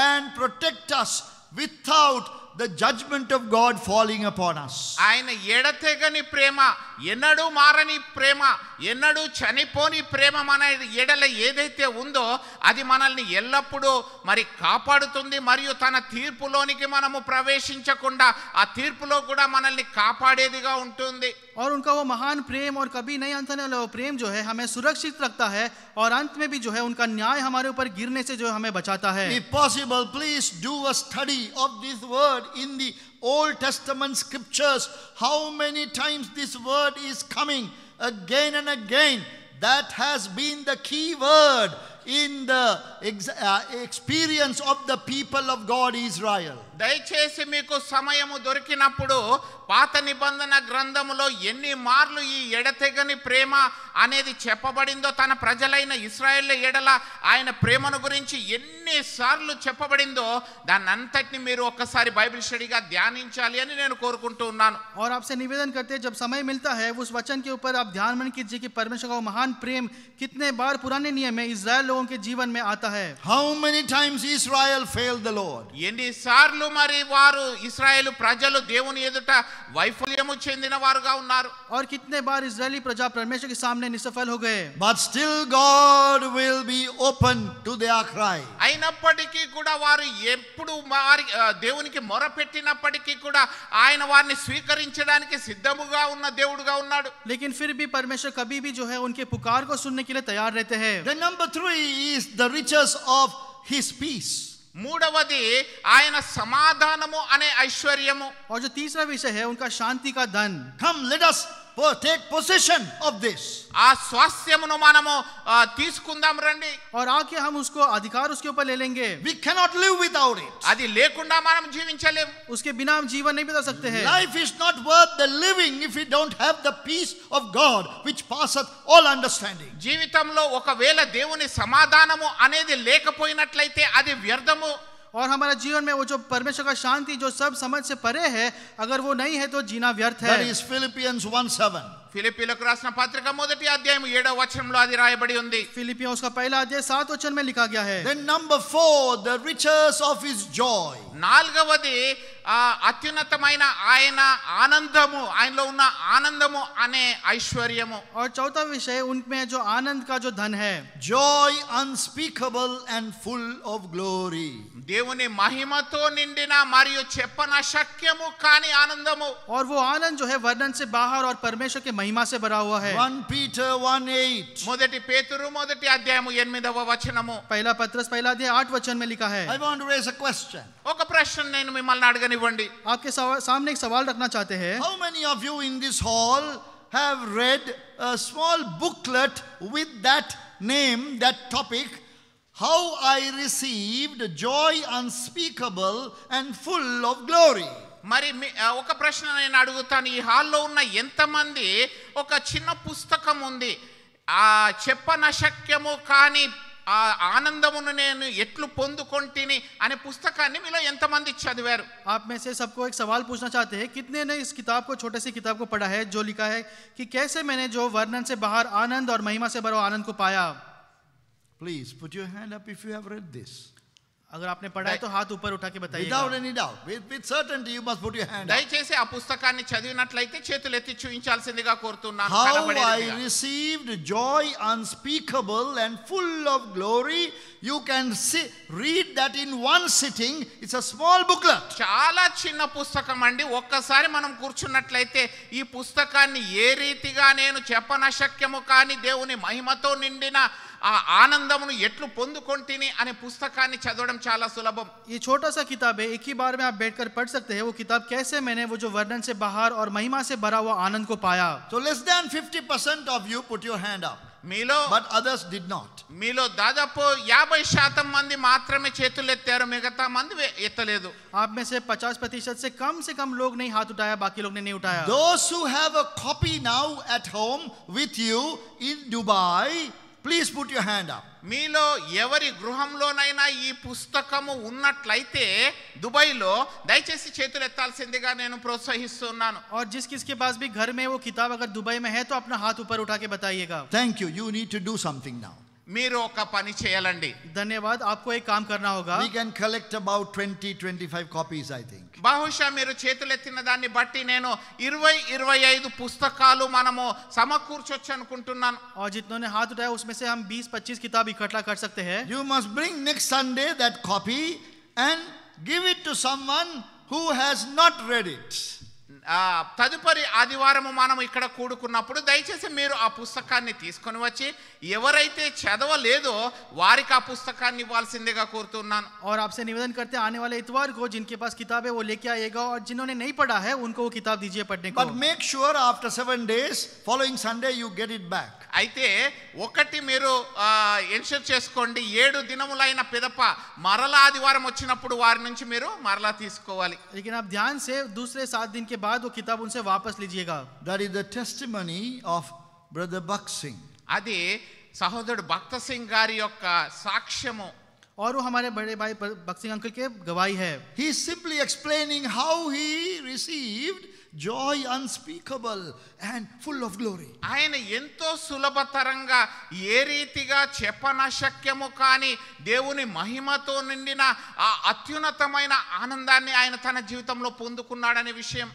and protect us without the judgment of God falling upon us. ఆయన ఎడతెగని ప్రేమ, ఎన్నడూ మారని ప్రేమ, ఎన్నడూ చనిపోని ప్రేమ మన ఎడల ఏదైతే ఉందో అది మనల్ని ఎల్లప్పుడూ మరి కాపాడుతుంది. మరియు తన తీర్పులోనికి మనము ప్రవేశించకుండా ఆ తీర్పులో కూడా మనల్ని కాపాడేదిగా ఉంటుంది. और उनका वो महान प्रेम और कभी नहीं अंत होने वाला वो प्रेम जो है हमें सुरक्षित रखता है, और अंत में भी जो है उनका न्याय हमारे ऊपर गिरने से जो हमें बचाता है. If possible, please do a study of this word in the Old Testament scriptures. How many times this word is coming again and again. That has been the key word in the experience of the people of God Israel. దయచేసి మీకు సమయము దొరికినప్పుడు పాత నిబంధన గ్రంథములో ఎన్ని మార్లు ఈ ఎడతెగని ప్రేమ అనేది చెప్పబడిందో, తన ప్రజలైన ఇశ్రాయేలు ఎడల ఆయన ప్రేమను గురించి ఎన్ని సార్లు చెప్పబడిందో దాన్ని అంతటిని మీరు ఒక్కసారి బైబిల్ స్టడీగా ధ్యానించాలి అని నేను కోరుకుంటూ ఉన్నాను. और आपसे निवेदन करते हैं, जब समय मिलता है उस वचन के ऊपर आप ध्यान मन कीजिए कि परमेश्वर का महान प्रेम कितने बार पुराने नियम में इज़राइल लोगों के जीवन में आता है. How many times Israel failed the Lord? ఎన్ని సార్లు మరి వారు ఇశ్రాయేలు ప్రజలు దేవుని ఎదుట వైఫల్యము చెందిన వారుగా ఉన్నారు. और कितने बार इजरायली प्रजा परमेश्वर के सामने निसफल हो गए. But still God will be open to their cry. అయినప్పటికీ కూడా వారు ఎప్పుడు వారి దేవునికి మొరపెట్టినప్పటికీ కూడా ఆయన వారిని స్వీకరించడానికి సిద్ధముగా ఉన్న దేవుడుగా ఉన్నాడు. लेकिन फिर भी परमेश्वर कभी भी जो है उनके पुकार को सुनने के लिए तैयार रहते हैं. Then number 3 is the riches of his peace. మూడవది ఆయన సమాధానము అనే ఐశ్వర్యము. और जो तीसरा विषय है उनका शांति का धन. Come, let us take possession of this. ఆ స్వాస్థ్యమును మనము తీసుకుందాం రండి. और आके हम उसको अधिकार उसके ऊपर ले लेंगे. We cannot live without it. అది లేకుండా మనం జీవించలేం. उसके बिना हम जीवन नहीं बिता सकते हैं. Life is not worth the living if we don't have the peace of God which passeth all understanding. జీవితంలో ఒకవేళ దేవుని సమాధానము అనేది లేకపోయినట్లయితే అది వ్యర్థము. और हमारा जीवन में वो जो परमेश्वर का शांति जो सब समझ से परे है, अगर वो नहीं है तो जीना व्यर्थ है. That is Philippians 1:7. ఫిలిప్పీలకు రాసిన పత్రిక 1వ అధ్యాయం 7వ వచనంలో అది రాయబడి ఉంది. फिलिपियों उसका पहला अध्याय 7 वचन में लिखा गया है. Then number 4, the riches of his joy. నాలుగవది అత్యున్నతమైన ఆయన ఆనందము, ఆయనలో ఉన్న ఆనందము అనే ఐశ్వర్యము. और चौथा विषय उनमें जो आनंद का जो धन है. Joy unspeakable and full of glory. దేవుని మహిమతో నిండిన మరియు చెప్పనశక్యము కాని ఆనందము. और वो आनंद जो है वर्णन से बाहर और परमेश्वर के महिमा से भरा हुआ है. 1 Peter 1:8. మొదటి పేతురు 1వ అధ్యాయము 8వ వచనము. पहला पत्रस पहला अध्याय 8 वचन में लिखा है. I want to raise a question. ఒక ప్రశ్న నేను మిమ్మల్ని అడగనివ్వండి. आपके सामने एक सवाल रखना चाहते हैं. How many of you in this hall have read a small booklet with that name, that topic, how I received joy unspeakable and full of glory? మరి ఒక ప్రశ్న నేను అడుగుతాను, ఈ హాల్లో ఉన్న ఎంతమంది ఒక చిన్న పుస్తకం ఉంది, ఆ చెప్పనశక్యము కాని ఆ ఆనందమును నేను ఎట్లు పొందుకొంటిని అనే పుస్తకాన్ని మీలో ఎంతమంది చదివారు? आप में से सबको एक सवाल पूछना चाहते हैं, कितने ने इस किताब को, छोटे सी किताब को पढ़ा है जो लिखा है कि कैसे मैंने जो वर्णन से बाहर आनंद और महिमा से भरा आनंद को पाया? Please put your hand up if you have read this. अगर आपने पढ़ा है तो हाथ ऊपर उठा के बताइए. Without any doubt, with certainty you must put your hand up. దయచేసి ఆ పుస్తకాన్ని చదివినట్లయితే చేతులు ఎత్తి చూపించాల్సిందిగా కోరుతున్నాను. How కనబడేదిగా. I received joy unspeakable and full of glory. You can see, read that in one sitting. It's a small booklet. చాలా చిన్న పుస్తకం అండి. ఒక్కసారి మనం కూర్చున్నట్లయితే ఈ పుస్తకాన్ని ఏ రీతిగా నేను చెప్పనశక్యము కాని దేవుని మహిమతో నిండిన ఆ ఆనందమును ఎట్లు పొందుకొంటిని అనే పుస్తకాన్ని చదవడం చాలా సులభం. ये छोटा सा किताब है, एक ही बार में आप बैठकर पढ़ सकते हैं. वो किताब कैसे मैंने वो जो वर्णन से बाहर और महिमा से भरा हुआ आनंद को पाया. So less than 50% of you put your hand up, మీలో but others did not. మీలో దాదాపు 50% మంది మాత్రమే చేతులు ఎత్తారు, మిగతా మంది ఎత్తలేదు. आप में से 50% से कम लोग नहीं हाथ उठाया, बाकी लोग ने नहीं उठाया. Those who have a copy now at home with you in Dubai, please put your hand up. మీలో ఎవరి గృహంలోనైనా ఈ పుస్తకము ఉన్నట్లయితే దుబాయ్లో దయచేసి చేతులు ఎత్తాల్సిందిగా నేను ప్రోత్సహిస్తున్నాను. और किसके पास भी घर में वो किताब अगर दुबई में है तो अपना हाथ ऊपर उठा के बताइएगा. Thank you. You need to do something now. మీరు ఒక పని చేయాలండి. धन्यवाद. आपको एक काम करना होगा. We can collect about 20-25 copies, I think. బహుశా మీరు చేతులెత్తిన దాన్ని బట్టి నేను 20-25 పుస్తకాలు మనము సమకూర్చొచ్చు అనుకుంటున్నాను. और जितनों ने हाथ उठाया उसमें से हम 20-25 किताब इकट्ठा कर सकते हैं. You must bring next Sunday that copy and give it to someone who has not read it. తదుపరి ఆదివారము మనం ఇక్కడ కూడుకున్నప్పుడు దయచేసి మీరు ఆ పుస్తకాన్ని తీసుకొని వచ్చి ఎవరైతే చదవలేదో వారికి ఆ పుస్తకాన్ని ఇవ్వాల్సిందిగా కోరుతున్నాను. और आपसे निवेदन करते हैं आने वाले इतवार को जिनके पास किताब है वो लेके आइएगा और जिन्होंने नहीं पढ़ा है उनको वो किताब दीजिए पढ़ने को. But make sure after 7 days, following Sunday, you get it back. అయితే ఒకటి మీరు ఎన్షూర్ చేసుకోండి, 7 దినములైన పిదప మరలా ఆదివారం వచ్చినప్పుడు వారి నుంచి మీరు మరలా తీసుకోవాలి. लेकिन आप ध्यान से दूसरे 7 दिन के बाद वो किताब उनसे वापस लीजिएगा. That is the testimony of Brother Bakht Singh. అది సహోదరుడు భక్త సింగ్ గారి యొక్క సాక్ష్యము. और वो हमारे बड़े भाई भक्त सिंह अंकल के गवाही है. He is simply explaining how he received joy unspeakable and full of glory. ఆయన ఎంతో సులభతరంగా ఏ రీతిగా చెప్పనశక్యము కాని దేవుని మహిమతో నిండిన ఆ అత్యున్నతమైన ఆనందాన్ని ఆయన తన జీవితంలో పొందుకున్నాడనే విషయం.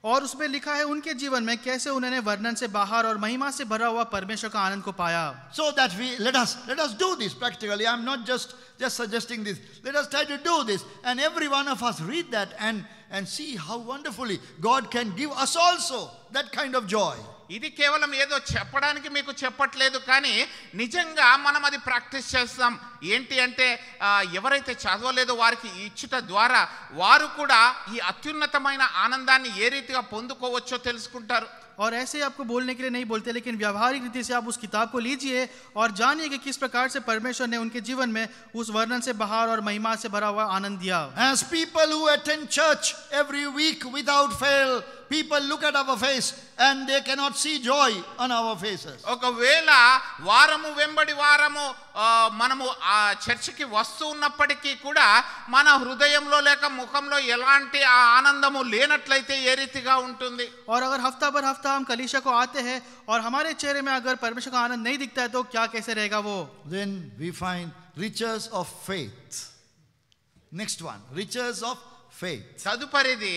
और उसमें लिखा है उनके जीवन में कैसे उन्होंने वर्णन से बाहर और महिमा से भरा हुआ परमेश्वर का आनंद को पाया. So that let us do this practically. I am not just suggesting this. Let us try to do this, and every one of us read that and see how wonderfully God can give us also that kind of joy. ఇది కేవలం ఏదో చెప్పడానికి మీకు చెప్పట్లేదు, కానీ నిజంగా మనం అది ప్రాక్టీస్ చేస్తాం. ఏంటి అంటే ఎవరైతే చదవలేదో వారికి ఇచ్చుట ద్వారా వారు కూడా ఈ అత్యున్నతమైన ఆనందాన్ని ఏ రీతిగా పొందుకోవచ్చో తెలుసుకుంటారు. और ऐसे आपको बोलने के लिए नहीं बोलते, लेकिन व्यावहारिक रीति से आप उस किताब को लीजिए और जानिए कि किस प्रकार से परमेश्वर ने उनके जीवन में उस वर्णन से बाहर और महिमा से भरा हुआ आनंद दिया. As people who attend church every week without fail, people look at our face and they cannot see joy on our faces. ఒకవేళ వారము వెంబడి వారము మనము ఆ చర్చికి వస్తూ ఉన్నప్పటికీ కూడా మన హృదయంలో లేక ముఖంలో ఎలాంటి ఆ ఆనందము లేనట్లయితే ఏ రీతిగా ఉంటుంది. और अगर हफ्ता भर हफ्ता हम कलीसिया को आते हैं और हमारे चेहरे में अगर परमेश्वर का आनंद नहीं दिखता है तो क्या कैसे रहेगा वो. Then we find riches of faith. Next one, riches of faith. తదుపరిది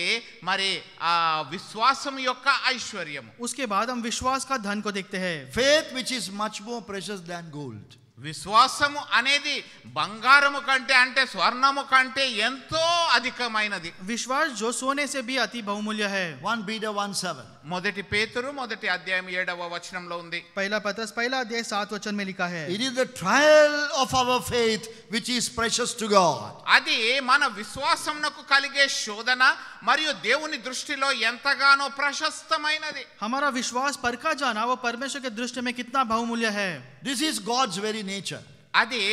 మరి ఆ విశ్వాసం యొక్క ఐశ్వర్యము. उसके बाद हम विश्वास का धन को देखते हैं. Faith which is much more precious than gold. విశ్వాసము అనేది బంగారము కంటే అంటే స్వర్ణము కంటే ఎంతో అధికమైనది. विश्वास जो सोने से भी अति बहुमूल्य है. 1 Peter 1:7. మొదటి పేతురు మొదటి అధ్యాయం 7వ వచనంలో ఉంది. पहला पत्रस पहला अध्याय 7 वचन में लिखा है. It is the trial of our faith which is precious to God. అది మన విశ్వాసమునకు కలిగే శోధన మరియు దేవుని దృష్టిలో ఎంతగానో ప్రశస్తమైనది. हमारा विश्वास परखा जाना वो परमेश्वर के दृष्टि में कितना बहुमूल्य है. This is God's very nature. అది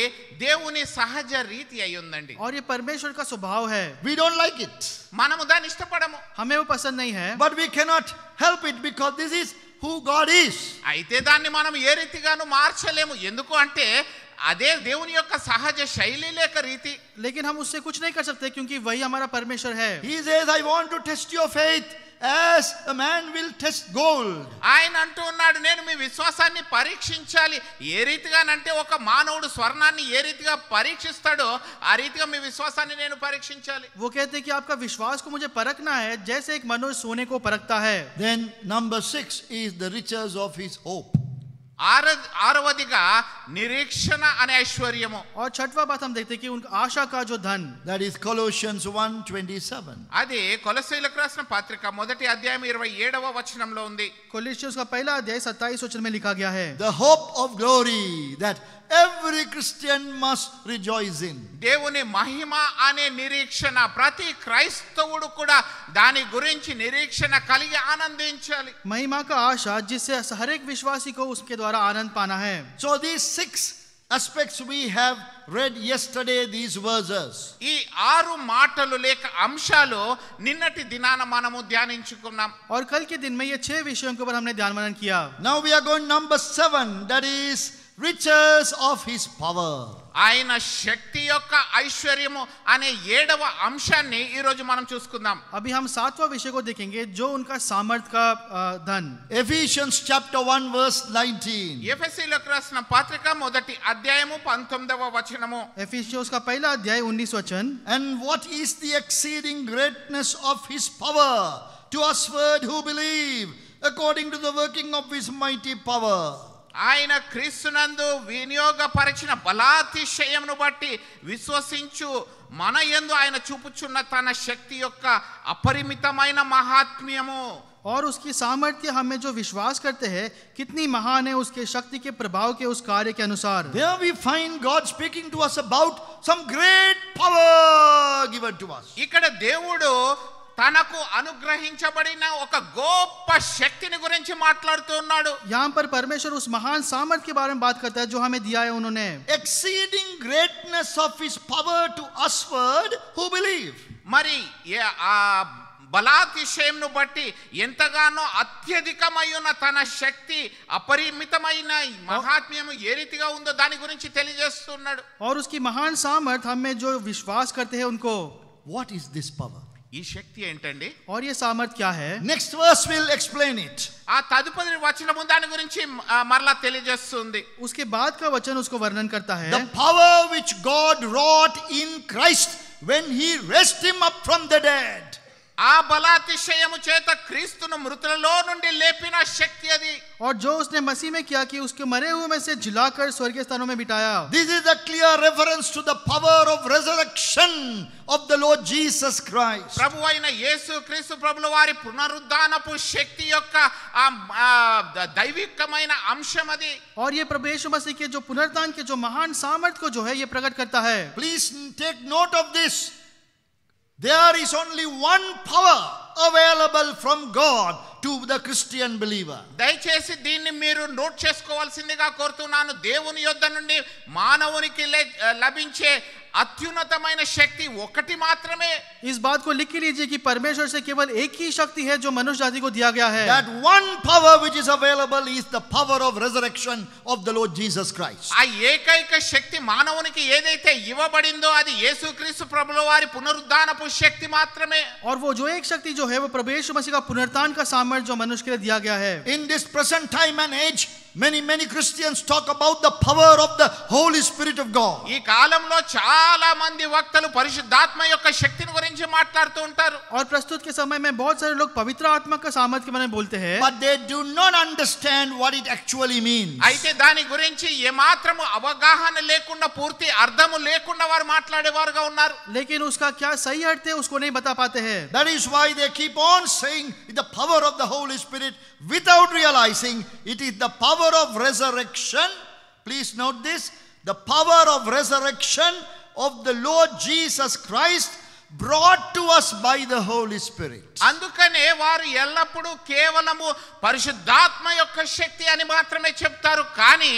దేవుని సహజ రీతి అయి ఉందండి. और ये परमेश्वर का स्वभाव है. We don't like it, మనము దాన్ని ఇష్టపడము, हमें वो पसंद नहीं है. but we cannot help it because this is who God is. అయితే దాన్ని మనం ఏ రీతిగాను మార్చలేము. ఎందుకు అంటే అదే దేవుని యొక్క సహజ శైలి లేక రీతి. लेकिन हम उससे कुछ नहीं कर सकते क्योंकि वही हमारा परमेश्वर है. He says, I want to test your faith as a man will test gold. ఆయన అంటూ ఉన్నాడు, నేను మీ విశ్వాసాన్ని పరీక్షించాలి. ఏ రీతిగానంటే ఒక మానవుడు స్వర్ణాన్ని ఏ రీతిగా పరీక్షిస్తాడో ఆ రీతిగా మీ విశ్వాసాన్ని నేను పరీక్షించాలి. वो कहते हैं कि आपका विश्वास को मुझे परखना है जैसे एक मनुष्य सोने को परखता है. Then number 6 is the riches of his hope. ఆరవదిగా నిరీక్షణ అనే ఐశ్వర్యము. और छठवां बात हम देखते हैं कि उनका आशा का जो धन. That is Colossians 1:27. అది కొలస్సీయులకు రాసిన పత్రిక మొదటి అధ్యాయం 27వ వచనంలో ఉంది. कोलोसियंस का पहला अध्याय 27 वचन में लिखा गया है. The hope of glory that every Christian must rejoice in. దేవుని మహిమ అనే నిరీక్షణ ప్రతి క్రైస్తవుడు కూడా దాని గురించి నిరీక్షణ కలిగి ఆనందించాలి. महिमा का आशा जिससे हर एक विश्वासी को उसके द्वारा आनंद पाना है. So these 6 aspects we have read yesterday, these verses. ఈ 6 మాటలు లేక అంశాలు నిన్నటి దినాన మనము ధ్యానించుకున్నాం. और कल के दिन में ये 6 विषयों के ऊपर हमने ध्यान मनन किया. Now we are going number 7, that is riches of his power. ఆయన శక్తి యొక్క ఐశ్వర్యము అనే 7వ అంశాన్ని ఈ రోజు మనం చూసుకుందాం. अभी हम 7वां विषय को देखेंगे जो उनका सामर्थ्य का धन. Ephesians chapter 1 verse 19. ఎఫెసీయులకు రాసిన పత్రిక మొదటి అధ్యాయము 19వ వచనము. एफिसियों का पहला अध्याय 19 वचन. And what is the exceeding greatness of his power to usward who believe, according to the working of his mighty power. ఆయన క్రీస్తునందు వినియోగపరిచిన బలాతిశయమును బట్టి విశ్వసించు మన యందు ఆయన చూపుచున్న తన శక్తి యొక్క అపరిమితమైన మహాత్మ్యము और उसकी सामर्थ्य हमें जो विश्वास करते हैं कितनी महान है उसके शक्ति के प्रभाव के उस कार्य के अनुसार। There we find God speaking to us about some great power given to us. ఇక్కడ దేవుడు తనకు అనుగ్రహించబడిన ఒక గొప్ప శక్తిని గురించి మాట్లాడుతున్నాడు. यहाँ पर परमेश्वर उस महान सामर्थ्य के बारे में बात करता है जो हमें दिया है उन्होंने। Exceeding greatness of his power to usward who believe. మరి ఆ బలాతిశయంను బట్టి ఎంతగానో అత్యధికమైన తన శక్తి అపరిమితమైన మహాత్మ్యము ఏ రీతిగా ఉందో దాని గురించి తెలియజేస్తున్నాడు. और उसकी महान सामर्थ्य हमें जो विश्वास करते हैं उनको। What is this power? ఈ శక్తి ఏంటండి? और ये सामर्थ्य क्या है? Next verse will explain it. ఆ తదుపరి వచనము దాని గురించి మరలా తెలియజేస్తుంది. उसके बाद का वचन उसको वर्णन करता है। The power which God wrought in Christ when he raised him up from the dead. ఆ బలాతిశయము చేత క్రీస్తును మృతులలో నుండి లేపిన శక్తి అది. और जो उसने मसीह में किया कि उसके मरे हुए में से जिलाकर स्वर्गीय स्थानों में बिठाया। This is a clear reference to the power of resurrection of the Lord Jesus Christ. ప్రభువైన యేసు క్రీస్తు ప్రభుల వారి పునరుద్ధానపు శక్తి యొక్క దైవికమైన అంశం అది. और ये प्रभु यीशु मसीह के जो पुनरुत्थान के जो महान सामर्थ्य को जो है ये प्रकट करता है। Please take note of this. There is only one power available from God to the Christian believer. దయచేసి దీన్ని మీరు నోట్ చేసుకోవాల్సిందిగా కోరుతున్నాను. దేవుని యొద్ద నుండి మానవునికి లభించే అత్యున్నతమైన శక్తి ఒకటి మాత్రమే. इस बात को लिख लीजिए कि परमेश्वर से केवल एक ही शक्ति है जो मनुष्य जाति को दिया गया है। That one power which is available is the power of resurrection of the Lord Jesus Christ. ఆ ఏకైక శక్తి మానవునికి ఏదైతే ఇవ్వబడిందో అది యేసుక్రీస్తు ప్రభుల వారి పునరుద్ధానపు శక్తి మాత్రమే. और वो जो एक शक्ति जो है वो प्रभु यीशु मसीह का पुनरुत्थान का सामर्थ्य जो मनुष्य के लिए दिया गया है। In this present time and age, many Christians talk about the power of the Holy Spirit of God. ఈ కాలంలో చాలా మంది వక్తలు పరిశుద్ధాత్మ యొక్క శక్తిని గురించి మాట్లాడుతూ ఉంటారు. और प्रस्तुत के समय में बहुत सारे लोग पवित्र आत्मा का सामर्थ्य के बारे में बोलते हैं। But they do not understand what it actually means. అయితే దాని గురించి ఏమాత్రము అవగాహన లేకుండా పూర్తి అర్థము లేకుండా వారు మాట్లాడేవారుగా ఉన్నారు. लेकिन उसका क्या सही अर्थ है उसको नहीं बता पाते हैं। That is why they keep on saying the power of the Holy Spirit without realizing it is the power of resurrection. Please note this, the power of resurrection of the Lord Jesus Christ brought to us by the Holy Spirit. అందుకనే వారు ఎల్లప్పుడూ కేవలము పరిశుద్ధాత్మ యొక్క శక్తి అని మాత్రమే చెప్తారు. కానీ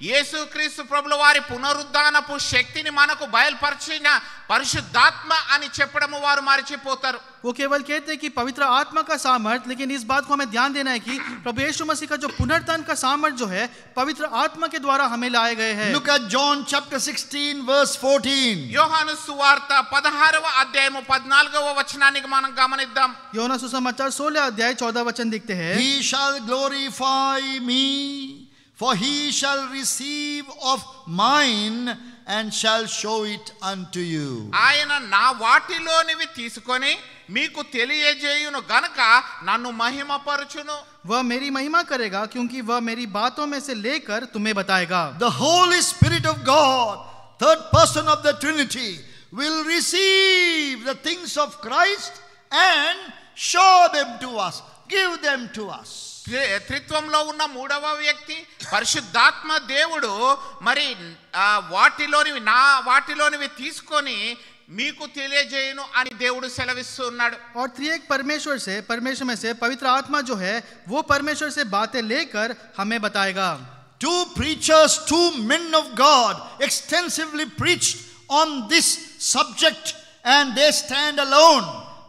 యేసుక్రీస్తు ప్రభుల వారి పునరుద్ధానపు శక్తిని మనకు బయలుపరిచిన పరిశుద్ధాత్మ అని చెప్పడము వారు మర్చిపోతారు. वो केवल कहते हैं कि पवित्र आत्मा का सामर्थ्य, लेकिन इस बात को हमें ध्यान देना है कि प्रभु यीशु मसीह का जो पुनरुत्थान का सामर्थ्य जो है पवित्र आत्मा के द्वारा हमें लाए गए हैं। Look at John chapter 16 verse 14. యోహాను సువార్త 16వ అధ్యాయము 14వ వచనానికి మనం గమనిద్దాం. యోనా सुसमाचार 16 अध्याय 14 वचन दिखते हैं। He shall glorify me, for he shall receive of mine and shall show it unto you. ఆయన నా వాటిలోనివి తీసుకొని మీకు తెలియజేయును గనుక నన్ను మహిమపరచును. वह मेरी महिमा करेगा क्योंकि वह मेरी बातों में से लेकर तुम्हें बताएगा। The Holy Spirit of God, third person of the Trinity, will receive the things of Christ and show them to us, give them to us. త్రిత్వంలో ఉన్న మూడవ వ్యక్తి పరిశుద్ధాత్మ దేవుడు మరి వాటిలోనివి తీసుకొని మీకు తెలియజేయును అని దేవుడు సెలవిస్తున్నాడు. और त्रिएक परमेश्वर में से पवित्र आत्मा जो है वो परमेश्वर से बातें लेकर हमें बताएगा। Two preachers, two men of God extensively preached on this subject and they stand alone,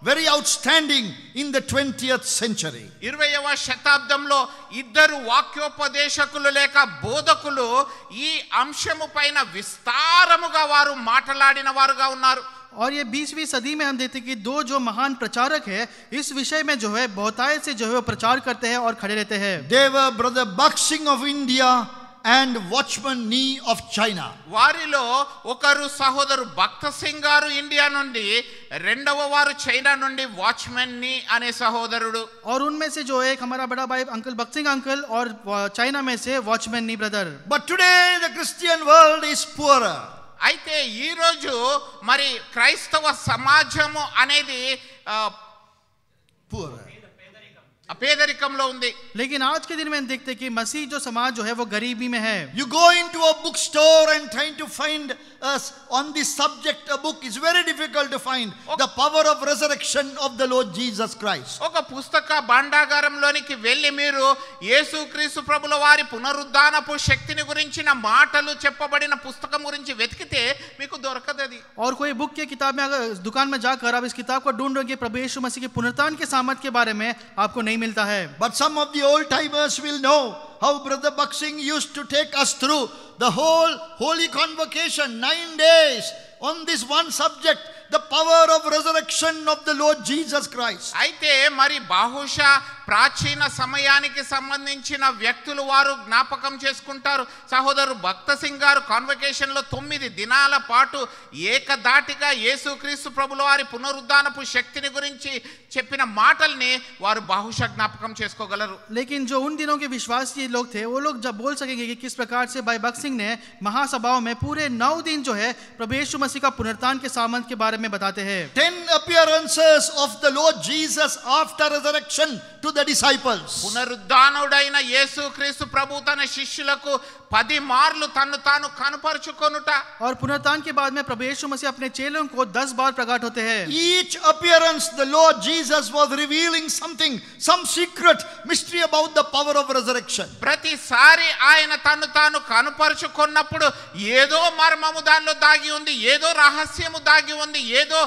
very outstanding in the 20th century. 20వ శతాబ్దంలో ఇద్దరు వాక్యోపదేశకులు లేక బోధకులు ఈ అంశము పైన విస్తారముగా వారు మాట్లాడిన వారుగా ఉన్నారు. और ये 20वीं सदी में हम देखते हैं कि दो जो महान प्रचारक है इस विषय में जो है बहुतायत से जो है प्रचार करते हैं और खड़े रहते हैं। They were Brother Bakht Singh of India and Watchman Nee of China. వారిలో ఒకరు సహోదరు భక్త సింగ్ గారు ఇండియా నుండి, రెండవ వారు చైనా నుండి వాచ్మెన్ నీ అనే సహోదరుడు. और उनमें से जो एक हमारा बड़ा भाई अंकल भक्त सिंह अंकल और चाइना में से watchman knee brother. But today the Christian world is poorer. అయితే ఈ రోజు మరి క్రైస్తవ సమాజము అనేది Poorer. పేదరికంలో ఉంది. लेकिन आज के दिन में देखते कि मसीह जो समाज जो है वो गरीबी में है. You go into a bookstore and trying to find us on this subject a book is very difficult to find the power of resurrection of the Lord Jesus Christ. ఒక పుస్తక భాండాగారంలోనికి వెళ్ళి మీరు యేసుక్రీస్తు ప్రభుల వారి పునరుద్ధానపు శక్తిని గురించిన మాటలు చెప్పబడిన పుస్తకం గురించి వెతికితే మీకు దొరకదది. और कोई बुक की किताब में अगर दुकान में जाकर आप इस किताब को ढूंढोगे प्रभु यीशु मसीह के पुनरुत्थान के सामर्थ के बारे में आपको नहीं मिलता है. But some of the old timers will know how Brother Buxing used to take us through the whole holy convocation, 9 days, on this one subject, the power of resurrection of the Lord Jesus Christ. అయితే మరి బహుశా ప్రాచీన సమయానికి సంబంధించిన వ్యక్తులు వారు జ్ఞాపకం చేసుకుంటారు. సహోదరు భక్త సింగ్ గారు కాన్వకేషన్ లో 9 దినాల పాటు ఏకదాటిగా యేసుక్రీస్తు ప్రభుల వారి పునరుద్ధానపు శక్తిని గురించి చెప్పిన మాటల్ని వారు బహుశా జ్ఞాపకం చేసుకోగలరు. लेकिन जो उन दिनों के विश्वासी लोग थे वो लोग जब बोल सकेंगे कि किस प्रकार से भाई भक्त सिंह ने महासभाओं में पूरे 9 दिन जो है प्रभु यीशु मसीह का पुनरुत्थान के सामर्थ के बारे में बताते हैं. 10 appearances of the Lord Jesus after resurrection to the disciples. పునరుద్ధానుడైన యేసుక్రీస్తు ప్రభు తన శిష్యులకు 10 మార్లు తన్ను తాను కనపరుచుకొనుట. और पुनरुत्थान के बाद में प्रभु यीशु मसीह अपने चेलों को 10 बार प्रकट होते हैं. Each appearance the Lord Jesus was revealing something, some secret mystery about the power of resurrection. ప్రతిసారి ఆయన తన్ను తాను కనపరుచుకున్నప్పుడు ఏదో మర్మము దానిలో దాగి ఉంది, ఏదో రహస్యము దాగి ఉంది, ఏదో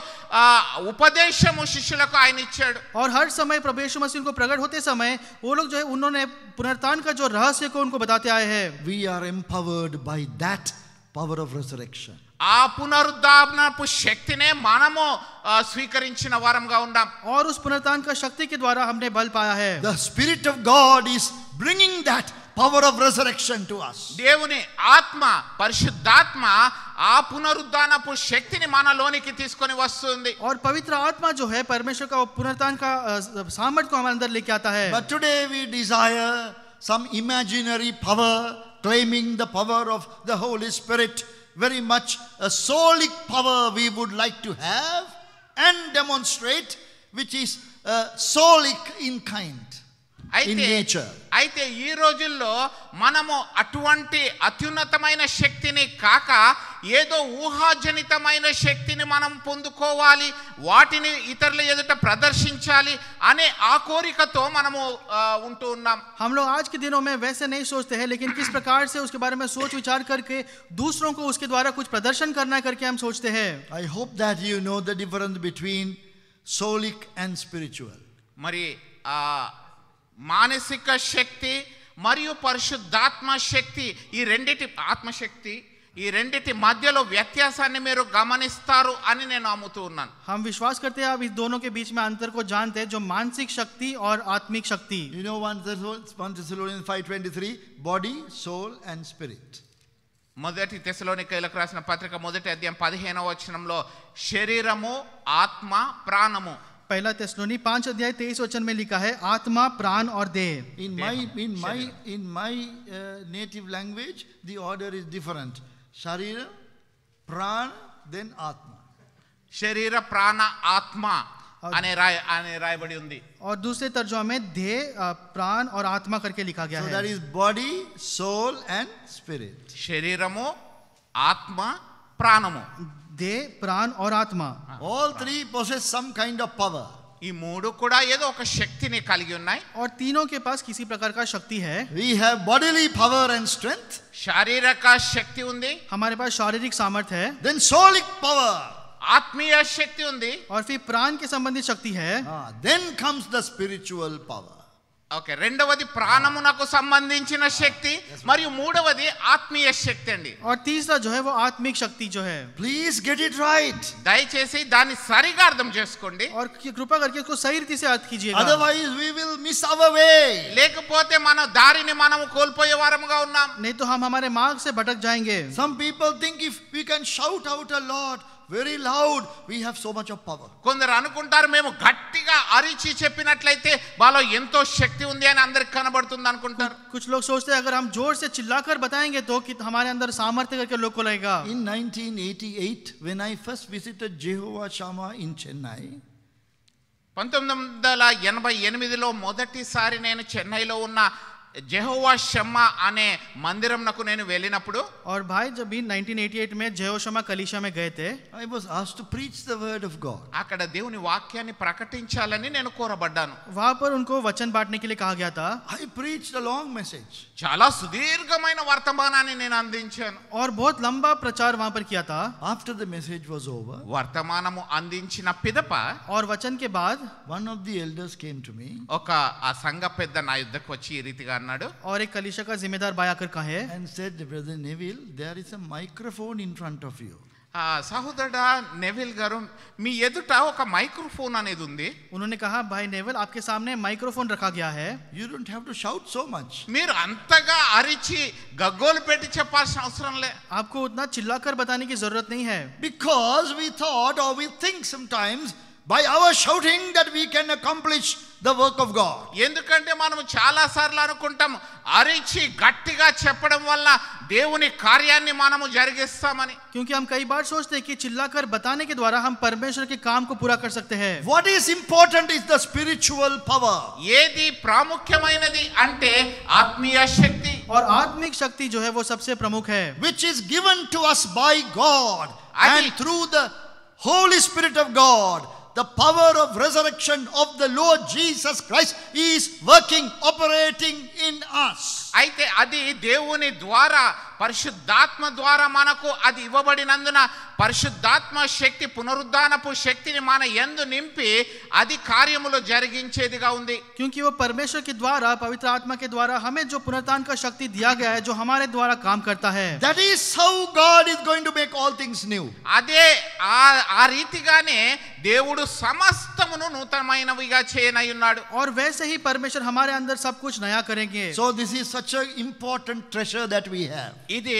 ఉపదేశము శిష్యులకు ఆయన ఇచ్చాడు. और हर समय प्रभु यीशु मसीह को प्रकट होते समय वो लोग जो है उन्होंने पुनरुत्थान का जो रहस्य को उनको बताते आए हैं. We are empowered by that power of resurrection. ఆ పునరుద్ధానపు శక్తినే మనము స్వీకరించిన వారంగా ఉన్నాం. और उस पुनरुत्थान का शक्ति के द्वारा हमने बल पाया है. The Spirit of God is bringing that power of resurrection to us. దేవుని ఆత్మ, పరిశుద్ధాత్మ ఆ పునరుద్ధానపు శక్తిని మనలోనికి తీసుకొని వస్తుంది. और पवित्र आत्मा जो है परमेश्वर का पुनरुत्थान का सामर्थ को हमारे अंदर लेके आता है. But today we desire some imaginary power, claiming the power of the Holy Spirit, very much a soulic power we would like to have and demonstrate, which is soulic in kind, in nature. అయితే ఈ రోజుల్లో మనము అటువంటి అత్యున్నతమైన శక్తిని కాక ఏదో ఊహాజనితమైన శక్తిని మనం పొందుకోవాలి, వాటిని ఇతరుల ఎదుట ప్రదర్శించాలి అనే ఆ కోరికతో మనము ఉంటూ ఉన్నాం. हम लोग आज के दिनों में वैसे नहीं सोचते हैं, लेकिन किस प्रकार से उसके बारे में सोच विचार करके दूसरों को उसके द्वारा कुछ प्रदर्शन करना करके हम सोचते हैं. I hope that you know the difference between soulic and spiritual. మరి మానసిక శక్తి మరియు పరిశుద్ధాత్మ శక్తి, ఈ రెండిటి ఆత్మశక్తి, ఈ రెండిటి మధ్యలో వ్యత్యాసాన్ని మీరు గమనిస్తారు అని నేను నమ్ముతూ ఉన్నాను. हम विश्वास करते हैं आप इस दोनों के बीच में अंतर को जानते हैं, जो मानसिक शक्ति और आत्मिक शक्ति. You know 1 Thessalonians 5:23, body, soul and spirit. మొదటి తెస్సలోనికైలకు రాసిన పత్రిక మొదటి అధ్యాయం 15వ వచనంలో శరీరము, ఆత్మ, ప్రాణము. पहला तेस्सलोनी 5 अध्याय 23 वचन में लिखा है आत्मा, प्राण और देह. In my native language the order is different. Sharira, prana, then atma. శరీర, ప్రాణ, ఆత్మ అనే రాయబడి ఉంది. और दूसरे तर्जुमा में देह, प्राण और आत्मा करके लिखा गया है. So that is body, soul and spirit. శరీరము, ఆత్మ, ప్రాణము. देह, प्राण और आत्मा. All three possess some kind of power. ఈ మూడు కూడా ఏదో ఒక శక్తిని కలిగి ఉన్నాయి. और तीनों के पास किसी प्रकार का शक्ति है. We have bodily power and strength. శారీరక శక్తి ఉంది. हमारे पास शारीरिक सामर्थ्य है. Then soulic power. ఆత్మీయ శక్తి ఉంది. और फिर प्राण के संबंधित शक्ति है. Then comes the spiritual power. Okay, రెండవది ప్రాణమునకు సంబంధించిన శక్తి మరియు మూడవది ఆత్మీయ శక్తి అండి. और तीसरा जो है वो आत्मिक शक्ति जो है. Please get it right. దయచేసి దాన్ని సరిగా అర్థం చేసుకోండి. और कृपा करके उसको सही रीति से अर्थ कीजिएगा. Otherwise we will miss our way. లేకపోతే మన దారిని మనము కోల్పోయే వారముగా ఉన్నాం. नहीं तो हम हमारे मार्ग से भटक जाएंगे. Some people think if we can shout out a lot very loud, we have so much of power. కొందరు అనుకుంటారు మేము గట్టిగా అరిచి చెప్పినట్లయితే వాళ్ళలో ఎంతో శక్తి ఉంది అని అందరికి కనబడుతుంది అనుకుంటారు. कुछ लोग सोचते हैं अगर हम जोर से चिल्लाकर बताएंगे तो कि हमारे अंदर सामर्थ्य करके लोग को लगेगा. In 1988, when I first visited Jehovah Shammah in Chennai, 1988లో మొదటిసారి నేను చెన్నైలో ఉన్న జెహోవా షమ్మా అనే మందిరంనకు నేను వెళ్ళినప్పుడు, और भाई जब भी 1988 में जेहोशमा कलीसिया में गए थे, I was asked to preach the word of God. అక్కడ దేవుని వాక్యాన్ని ప్రకటించాలని నేను కోరబడ్డాను. वहां पर उनको वचन बांटने के लिए कहा गया था. I preached a long message. చాలా సుదీర్ఘమైన వర్తమానాన్ని నేను అందించాను. और बहुत लंबा प्रचार वहां पर किया था. After the message was over, వర్తమానము అందించిన పిదప और वचन के बाद one of the elders came to me ఒక ఆ సంఘ పెద్ద నా యుద్ధకు వచ్చి ఈ రీతిగా అన్నాడు. और एक कलीसिया का जिम्मेदार भाई आकर कहे and said, Brother Neville, there is a microphone in front of you. సహోదరుడా నెవిల్ గారు, మీ ఎదుట ఒక మైక్రోఫోన్ అనేది ఉంది. उन्होंने कहा भाई नेवल आपके सामने माइक्रोफोन रखा गया है. You don't have to shout so much. మీరు అంతగా అరిచి గగ్గోలు పెట్టి చెప్పాల్సిన అవసరం లే. आपको उतना चिल्लाकर बताने की जरूरत नहीं है. Because we thought or we think sometimes by our shouting that we can accomplish the work of God. ఎందుకంటే మనం చాలా సార్లు అనుకుంటాం అరిచి గట్టిగా చెప్పడం వల్ల దేవుని కార్యాన్ని మనము జరిగిస్తామని. क्योंकि हम कई बार सोचते हैं कि चिल्लाकर बताने के द्वारा हम परमेश्वर के काम को पूरा कर सकते हैं. What is important is the spiritual power. ఏది ప్రాముఖ్యమైనది అంటే ఆత్మీయ శక్తి. और आत्मिक शक्ति जो है वो सबसे प्रमुख है. Which is given to us by God. Adi- And through the Holy Spirit of God, the power of resurrection of the Lord Jesus Christ is working, operating in us. అయితే అది దేవుని ద్వారా పరిశుద్ధాత్మ ద్వారా మనకు అది ఇవ్వబడినందున పరిశుద్ధాత్మ శక్తి పునరుద్ధానపు శక్తిని మన యందు నింపి అది కార్యములో జరిగించేదిగా ఉంది. क्योंकि वो परमेश्वर के द्वारा पवित्र आत्मा के द्वारा हमें जो पुनरुत्थान का शक्ति दिया गया है जो हमारे द्वारा काम करता है. That is how God is going to make all things new. అదే ఆ రీతిగానే దేవుడు సమస్తమును నూతనమైనవిగా చేయనయ్యున్నాడు. और वैसे ही परमेश्वर हमारे अंदर सब कुछ नया करेंगे. So this is such an important treasure that we have. ఇది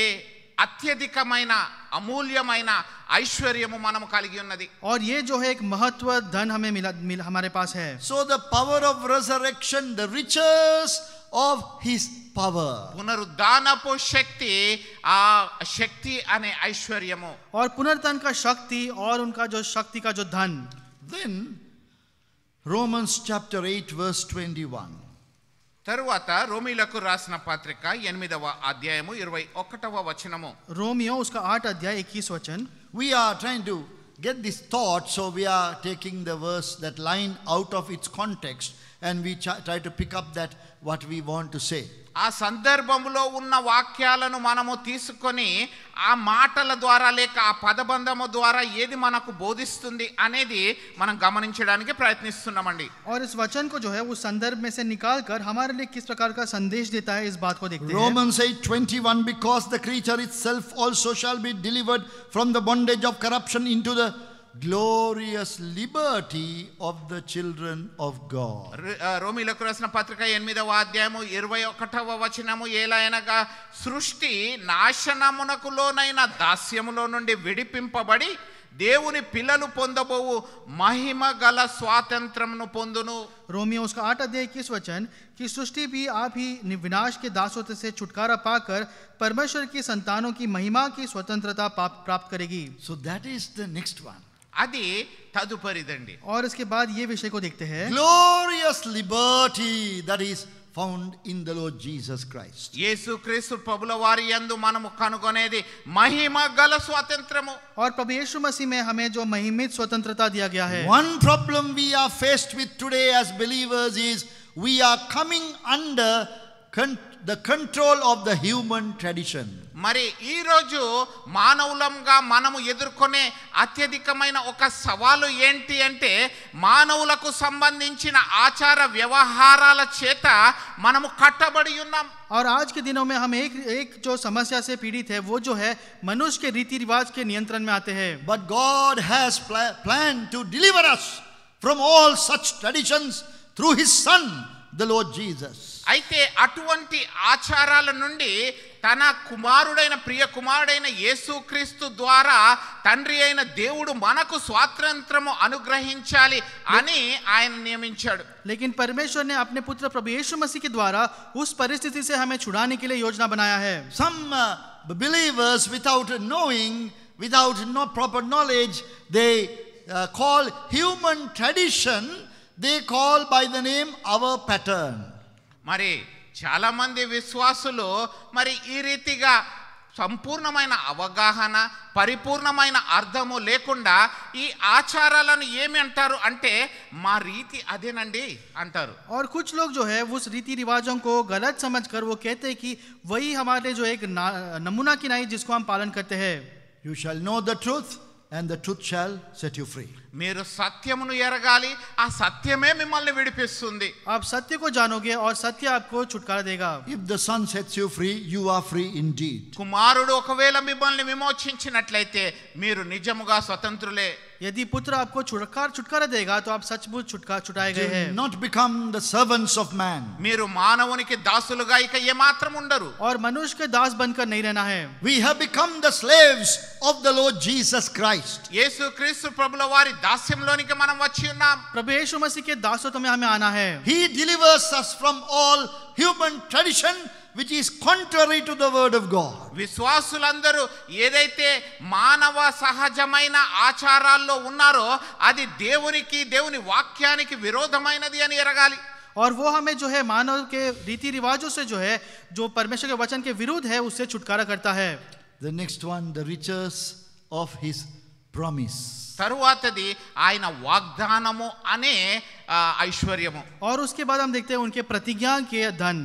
అత్యధికమైన అమూల్యమైన ఐశ్వర్యము మనము కలిగి ఉన్నది. और ये जो है एक महत्व धन हमें मिला हमारे पास है. So the power of resurrection, the riches of his power. పునరుద్ధానపు శక్తి, ఆ శక్తి అనే ఐశ్వర్యము. और पुनरुत्थान का शक्ति और उनका जो शक्ति का जो धन. Then Romans chapter 8 verse 21. తరువాత రోమీలకు రాసిన పత్రిక 8వ అధ్యాయము 21వ వచనము. रोमियो उसका 8 अध्याय 21 वचन. We are trying to get this thought, so we are taking the verse, that line out of its context, and we try to pick up that what we want to say. ఆ సందర్భంలో ఉన్న వాక్యాలను మనము తీసుకొని ఆ మాటల ద్వారా లేక ఆ పదబంధము ద్వారా ఏది మనకు బోధిస్తుంది అనేది మనం గమనించడానికి ప్రయత్నిస్తున్నామండి. और इस वचन को जो है उस संदर्भ में से निकाल कर हमारे लिए किस प्रकार का संदेश देता है इस बात को देखते हैं. Romans 8:21, because the creature itself also shall be delivered from the bondage of corruption into the glorious liberty of the children of God. రోమీలకు రాసిన పత్రిక 8వ అధ్యాయము 21వ వచనము, ఏలయనగా సృష్టి నాశనమునకు లోనైన దాస్యములో నుండి విడిపింపబడి దేవుని పిల్లలు పొందబోవు మహిమ గల స్వాతంత్రమును పొందును. रोमियो उसका 8 अध्याय 21 वचन कि सृष्टि भी आप ही विनाश के दासत्व से छुटकारा पाकर परमेश्वर की संतानों की महिमा की स्वतंत्रता प्राप्त करेगी. So that is the next one. అది తదుపరిదండి. और इसके बाद ये विषय को देखते हैं. Glorious liberty that is found in the Lord Jesus Christ. యేసుక్రీస్తు ప్రభుల వారి యందు మనము కనుగొనేది మహిమ గల స్వాతంత్రము. और प्रभु यीशु मसीह में हमें जो महिमित स्वतंत्रता दिया गया है. One problem we are faced with today as believers is we are coming under the control of the human tradition. మరి ఈ రోజు మానవులంగా మనము ఎదుర్కొనే అత్యధికమైన ఒక సవాలు ఏంటి అంటే మానవులకు సంబంధించిన ఆచార వ్యవహారాల చేత మనము కట్టబడి ఉన్నాం. और आज के दिनों में हम एक जो समस्या से पीड़ित है वो जो है मनुष्य के रीति रिवाज के नियंत्रण में आते हैं. But God has planned to deliver us from all such traditions through His Son, the Lord Jesus. అయితే అటువంటి ఆచారాల నుండి తన కుమారుడైన ప్రియ కుమారుడైన యేసుక్రీస్తు ద్వారా తండ్రి అయిన దేవుడు మనకు స్వాతంత్రము అనుగ్రహించాలి అని ఆయన నియమించాడు. लेकिन परमेश्वर ने अपने पुत्र प्रभु यीशु मसीह के द्वारा उस परिस्थिति से हमें छुड़ाने के लिए योजना बनाया है. Some believers without knowing, without no proper knowledge, they call human tradition, they call by the name our pattern. మరి చాలా మంది విశ్వాసులు మరి ఈ రీతిగా సంపూర్ణమైన అవగాహన పరిపూర్ణమైన అర్థము లేకుండా ఈ ఆచారాలను ఏమి అంటారు అంటే మా రీతి అదేనండి అంటారు. और कुछ लोग जो है उस रीति रिवाजों को गलत समझकर वो कहते हैं कि वही हमारे जो एक नमूना की नाई जिसको हम पालन करते हैं. You shall know the truth and the truth shall set you free. మీరు సత్యమును ఎరగాలి, ఆ సత్యమే మిమ్మల్ని విడిపిస్తుంది. आप सत्य को जानोगे और सत्य आपको छुटकारा देगा. If the Son sets you free, you are free indeed. కుమారుడు ఒకవేళ మిమ్మల్ని విమోచించినట్లయితే మీరు నిజముగా స్వతంత్రులే. यदि पुत्र आपको छुटकारा देगा तो आप सचमुच छुटाए गए हैं. Do not become the servants of man. మీరు మానవునికి దాసులుగా ఇక ఏమాత్రం ఉండరు. और मनुष्य के दास बनकर नहीं रहना है. We have become the slaves of the Lord Jesus Christ. యేసుక్రీస్తు ప్రభుల వారి దాస్యంలోనికి మనం వచ్చి ఉన్నాం. प्रभु यीशु मसीह के दासत्व में हमें आना है. He delivers us from all human tradition which is contrary to the word of God. విశ్వాసులందరూ ఏదైతే మానవ సహజమైన ఆచారాల్లో ఉన్నారో అది దేవుని వాక్యానికి విరోధమైనది అని ఎరగాలి. और वो हमें जो है मानव के रीति रिवाजों से जो है जो परमेश्वर के वचन के विरुद्ध है उससे छुटकारा करता है. The next one, the riches of His promise. తరువాతది ఆయన వాగ్దానము అనే ఐశ్వర్యము. और उसके बाद हम देखते हैं उनके प्रतिज्ञा के धन.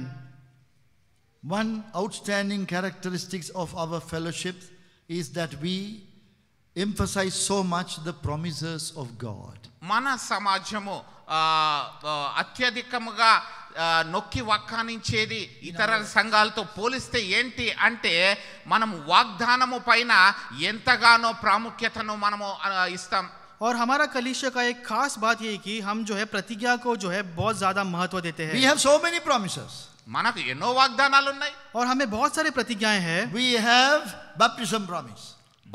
One outstanding characteristics of our fellowship is that we emphasize so much the promises of God. మన సమాజము అత్యధికముగా నొక్కి వక్కానించేది ఇతర సంఘాలతో పోలిస్తే ఏంటి అంటే మనం వాగ్దానము పైన ఎంతగానో ప్రాముఖ్యతను మనము ఇస్తాం. और हमारा कलीसिया का एक खास बात ये है कि हम जो है प्रतिज्ञा को जो है बहुत ज्यादा महत्व देते हैं. We have so many promises. మనకు ఎన్నో వాగ్దానాలు ఉన్నాయి. और हमें बहुत सारे प्रतिज्ञाएं हैं. We have baptism promise.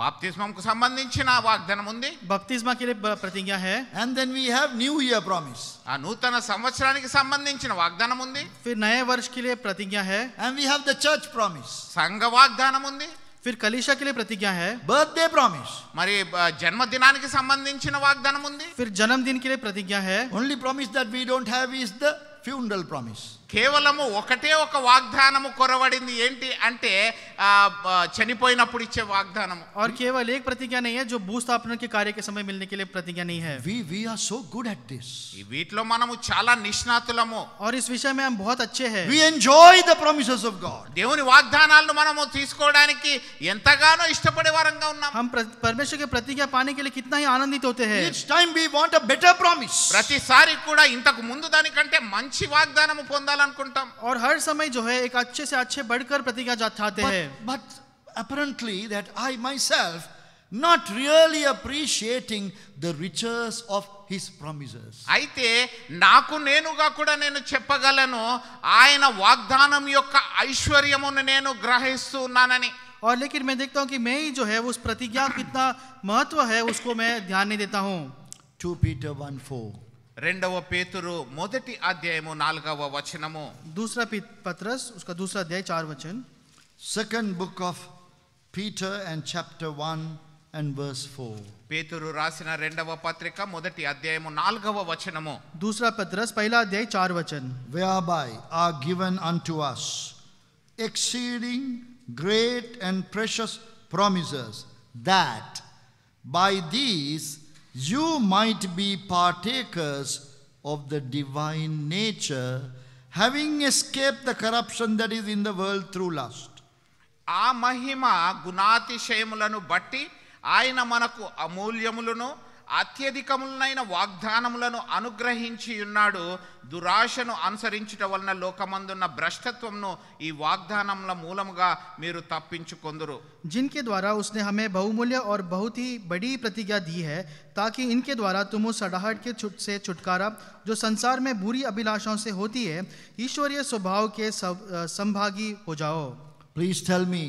బాప్తిస్మంకు సంబంధించిన వాగ్దానం ఉంది. बपतिस्मा के लिए प्रतिज्ञा है. And then we have New Year promise. ఆ నూతన సంవత్సరానికి సంబంధించిన వాగ్దానం ఉంది. फिर नए वर्ष के लिए प्रतिज्ञा है. And we have the church promise. సంఘ వాగ్దానం ఉంది. फिर कलीसिया के लिए प्रतिज्ञा है. Birthday promise. మరి జన్మదినానికి సంబంధించిన వాగ్దానం ఉంది. फिर जन्मदिन के लिए प्रतिज्ञा है. Only promise that we don't have is the funeral promise. కేవలము ఒకటే ఒక వాగ్దానము కొరవడింది ఏంటి అంటే చనిపోయినప్పుడు ఇచ్చే వాగ్దానము. और केवल एक प्रतिज्ञा नहीं है जो भूस्थापना के कार्य के समय मिलने के लिए प्रतिज्ञा नहीं है. We are so good at this. వీటిలో మనము చాలా నిష్ణాతులము. और इस विषय में हम बहुत अच्छे हैं. We enjoy the promises of God. దేవుని వాగ్దానాలను మనము తీసుకోవడానికి ఎంతగానో ఇష్టపడే వారంగా ఉన్నాం. हम परमेश्वर के प्रतिज्ञा पाने के लिए कितना ही आनंदित होते हैं. Each time we want a better promise. ప్రతిసారి కూడా ఇంతకు ముందు దానికంటే మంచి వాగ్దానము పొందాలనుకుంటాం. और हर समय जो है एक अच्छे से अच्छे बढ़कर प्रतिज्ञा चाहते हैं. But apparently that I myself not really appreciating the riches of His promises. అయితే నాకు నేనుగా కూడా నేను చెప్పగలను ఆయన వాగ్దానం యొక్క ఐశ్వర్యమును నేను గ్రహిస్తూ ఉన్నానని. और लेकिन मैं देखता हूं कि मैं ही जो है उस प्रतिज्ञा कितना महत्व है उसको मैं ध्यान नहीं देता हूं. 2 Peter 1:4. రెండవ పేతురు మొదటి అధ్యాయము 4వ వచనము. दूसरा पत्रस उसका दूसरा अध्याय 4 वचन. Second book of Peter and chapter 1 and verse 4. పేతురు రాసిన రెండవ పత్రిక మొదటి అధ్యాయము 4వ వచనము. दूसरा पत्रस पहला अध्याय 4 वचन. Whereby are given unto us exceeding great and precious promises, that by these you might be partakers of the divine nature, having escaped the corruption that is in the world through lust. ఆ మహిమ గుణాతిశయములను బట్టి ఆయన మనకు అమూల్యములను అత్యధికములైన వాగ్దానములను అనుగ్రహించి ఉన్నాడు. దురాశను అనుసరించుట వలన లోకమందున్న భ్రష్టత్వమును ఈ వాగ్దానముల మూలముగా మీరు తప్పించుకొందురు. जिनके द्वारा उसने हमें बहुमूल्य और बहुत ही बड़ी प्रतिज्ञा दी है, ताकि इनके द्वारा तुम उस सड़ाहट के से छुटकारा जो संसार में बुरी अभिलाषाओं से होती है, ईश्वरीय स्वभाव के संभागी हो जाओ. Please tell me,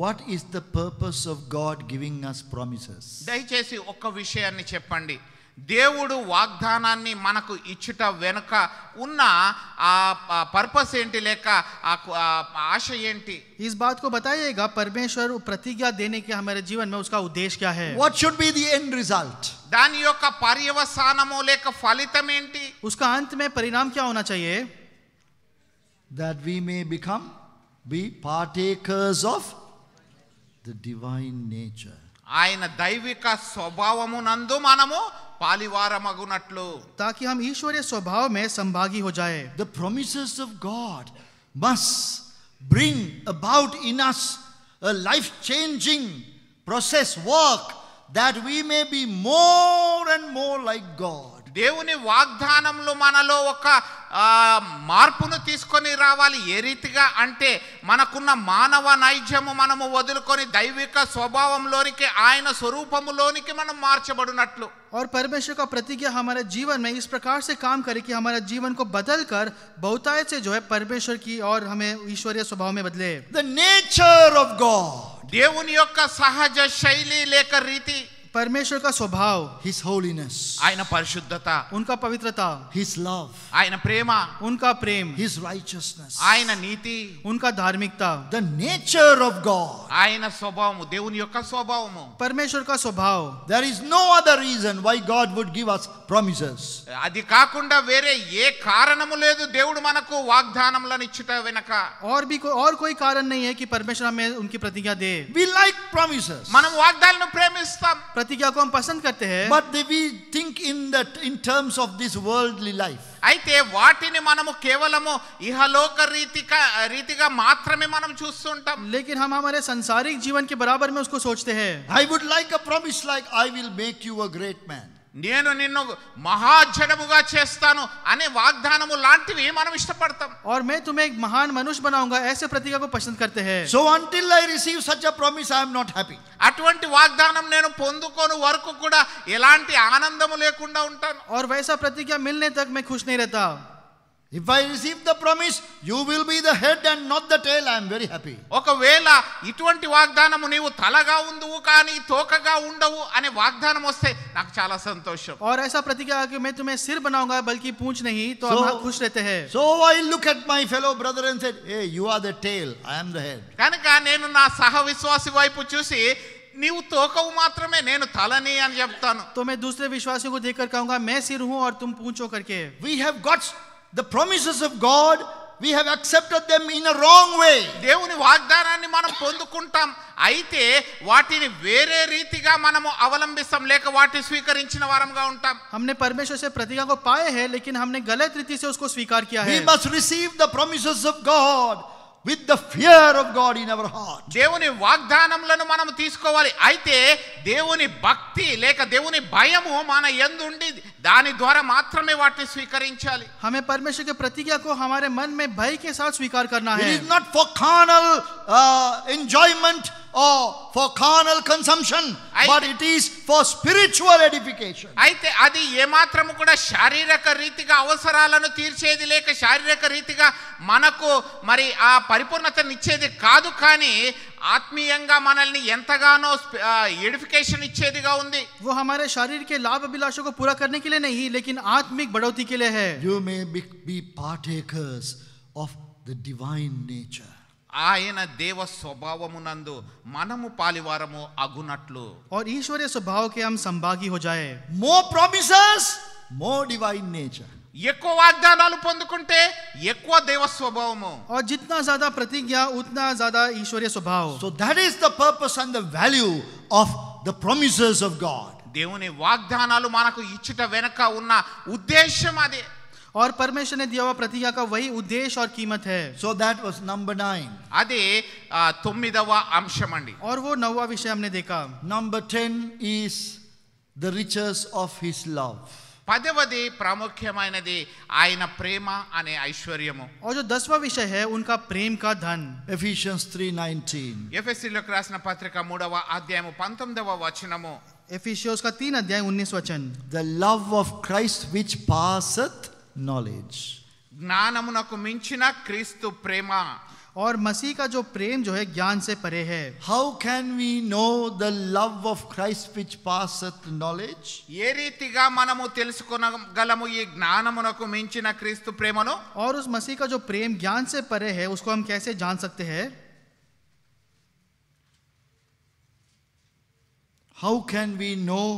what is the purpose of God giving us promises? దయచేసి ఒక్క విషయాన్ని చెప్పండి. దేవుడు వాగ్దానాన్ని మనకు ఇచ్చుట వెనుక ఉన్న ఆ పర్పస్ ఏంటి, లేక ఆశ ఏంటి? इस बात को बताइएगा, परमेश्वर प्रतिज्ञा देने के हमारे जीवन में उसका उद्देश्य क्या है? What should be the end result? దాని యొక్క పర్యవసానము లేక ఫలితం ఏంటి? उसका अंत में परिणाम क्या होना चाहिए? That we may be partakers of the divine nature. ఆయన దైవిక స్వభావమునందు మనము పాలివారమగునట్లు, ताकि हम ईश्वरीय स्वभाव में संभागी हो जाए. The promises of God must bring about in us a life-changing process, work, that we may be more and more like God. దేవుని వాగ్దానములు మనలో ఒక మార్పును తీసుకొని రావాలి. ఏ రీతిగా అంటే మనకున్న మానవ నైజము మనము వదులుకొని దైవిక స్వభావంలోనికి, ఆయన స్వరూపములోనికి మనం మార్చబడినట్లు. और परमेश्वर का प्रतिज्ञा हमारे जीवन में इस प्रकार से काम करे कि हमारे जीवन को बदल कर बहुतायत से जो है परमेश्वर की और हमें ईश्वरीय स्वभाव में बदले. The nature of God, దేవుని యొక్క సహజ శైలి లేక రీతి, परमेश्वर का स्वभाव, His holiness, ఆయన పరిశుద్ధత, उनका पवित्रता, His love, ఆయన ప్రేమ, उनका प्रेम, His righteousness, ఆయన నీతి, उनका धार्मिकता, the nature of God. ఆయన స్వభావము, దేవుని యొక్క స్వభావము. परमेश्वर का स्वभाव. There is no other reason why God would give us promises. అది కాకుండా వేరే ఏ కారణము లేదు దేవుడు మనకు వాగ్దానములను ఇచ్చుట వెనక. और कोई कारण नहीं है कि परमेश्वर हमें उनकी प्रतिज्ञा दे. We like promises, మనం వాగ్దానాలను ప్రేమిస్తాం, प्रतिज्ञा को हम पसंद करते हैं, but we think in terms of this worldly life. అయితే వాటిని మనము కేవలము ఇహలోక రీతిగా మాత్రమే మనం చూస్తుంటాం. लेकिन हम हमारे सांसारिक जीवन के बराबर में उसको सोचते हैं. I would like a promise like, I will make you a great man. నేను నిన్ను మహాజనముగా చేస్తాను అనే వాగ్దానము లాంటివి మనం ఇష్టపడతాం. और मैं तुम्हें एक महान मनुष्य बनाऊंगा, ऐसे प्रतिज्ञा को पसंद करते हैं. So until I receive such a promise, I am not happy. అటువంటి వాగ్దానం నేను పొందుకోని వరకు కూడా ఎలాంటి ఆనందము లేకుండా ఉంటాను. और वैसा प्रतिज्ञा मिलने तक मैं खुश नहीं रहता. If I receive the promise, you will be the head and not the tail, I am very happy. ఒకవేళ ఇటువంటి వాగ్దానము నీవు తలగా ఉండువు కానీ తోకగా ఉండవు అనే వాగ్దానం వస్తే నాకు చాలా సంతోషం. और ऐसा प्रतिज्ञा कि मैं तुम्हें सिर बनाऊंगा बल्कि पूंछ नहीं, तो हम खुश रहते हैं. So I look at my fellow brother and said, hey, you are the tail, I am the head. కనుక నేను నా సహ విశ్వాసి వైపు చూసి నీవు తోకవు మాత్రమే, నేను తలని అని చెప్తాను. तो मैं दूसरे विश्वासियों को देखकर कहूंगा, मैं सिर हूं और तुम पूंछ हो करके. We have got the promises of God, we have accepted them in a wrong way. దేవుని వాగ్దానాన్ని మనం పొందుకుంటాం, అయితే వాటిని వేరే రీతిగా మనము అవలంబిస్తాం, లేక వాటిని స్వీకరించిన వారంగా ఉంటాం. हमने परमेश्वर से प्रतिज्ञा को पाए हैं, लेकिन हमने गलत रीति से उसको स्वीकार किया है. We must receive the promises of God with the fear of God in our heart. దేవుని వాగ్దానములను మనం తీసుకోవాలి, అయితే దేవుని భక్తి లేక దేవుని భయము మన యందు ఉండి దాని ద్వారా మాత్రమే వాటిని స్వీకరించాలి. हमें परमेश्वर की प्रतिज्ञा को हमारे मन में भय के साथ स्वीकार करना It है. is not for carnal enjoyment or for carnal consumption, but it is for spiritual edification. అయితే అది ఏమాత్రము కూడా శారీరక రీతిగా అవసరాలను తీర్చేది లేక శారీరక రీతిగా మనకు మరి ఆ పరిపూర్ణతనిచ్చేది కాదు, కానీ ఆత్మీయంగా మనల్ని ఎంతగానో ఎడిఫికేషన్ ఇచ్చేదిగా ఉంది. वो हमारे शरीर के लाभ अभिलाषों को पूरा करने के लिए नहीं, लेकिन आत्मिक बढ़ोतरी के लिए है. You may be partakers of the divine nature. ఆయన దేవ స్వభావమునందు మనము పాలివారము అగునట్లు. और ईश्वरीय स्वभाव के हम संभागी हो जाए. More promises, more divine nature. ఎక్కువ వాగ్దానాలు పొందుకుంటే ఎక్కువ దేవ స్వభావము. और जितना ज्यादा प्रतिज्ञा उतना ज्यादा ईश्वरीय स्वभाव. So that is the purpose and the value of the promises of God. దేవుని వాగ్దానాలు మనకు ఇచ్చుట వెనక ఉన్న ఉద్దేశం అదే. और परमेश्वर ने दिया हुआ प्रतिज्ञा का वही उद्देश्य और कीमत है। So that was number 9. అది 9వ అంశం అండి. और वो 9वां विषय हमने देखा। Number 10 is the riches of his love. 10వది ప్రాముఖ్యమైనది ఆయన ప్రేమ అనే ఐశ్వర్యము. और जो 10वां विषय है उनका प्रेम का धन। Ephesians 3:19. ఎఫెసీయులకు రాసిన పత్రిక 3వ అధ్యాయము 19వ వచనము. एफिसियोस का 3 अध्याय 19 वचन। The love of Christ which passeth knowledge. జ్ఞానమునకు మించిన క్రీస్తు ప్రేమ. और मसीह का जो प्रेम जो है ज्ञान से परे है। How can we know the love of Christ which passeth knowledge? ఏ రీతిగా మనము తెలుసుకోగలము ఈ జ్ఞానమునకు మించిన క్రీస్తు ప్రేమను? और उस मसीह का जो प्रेम ज्ञान से परे है उसको हम कैसे जान सकते हैं? How can we know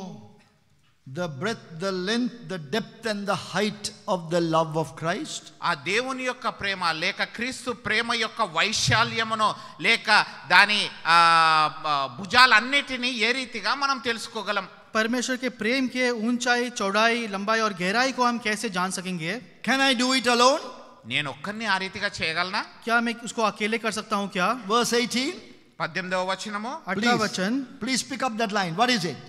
the breadth, the length, the depth and the height of the love of Christ? ఆ దేవుని యొక్క ప్రేమ లేక క్రీస్తు ప్రేమ యొక్క వైశాల్యమును లేక దాని భుజాలన్నిటినీ ఏ రీతిగా మనం తెలుసుకోగలం? परमेश्वर के प्रेम के ऊंचाई, चौड़ाई, लंबाई और गहराई को हम कैसे जान सकेंगे? Can I do it alone? నేను ఒక్కరిని ఆ రీతిగా చేయగలనా? क्या मैं उसको अकेले कर सकता हूँ क्या? Verse 18. 18వ వచనము. 18वां वचन। Please pick up that line. What is it?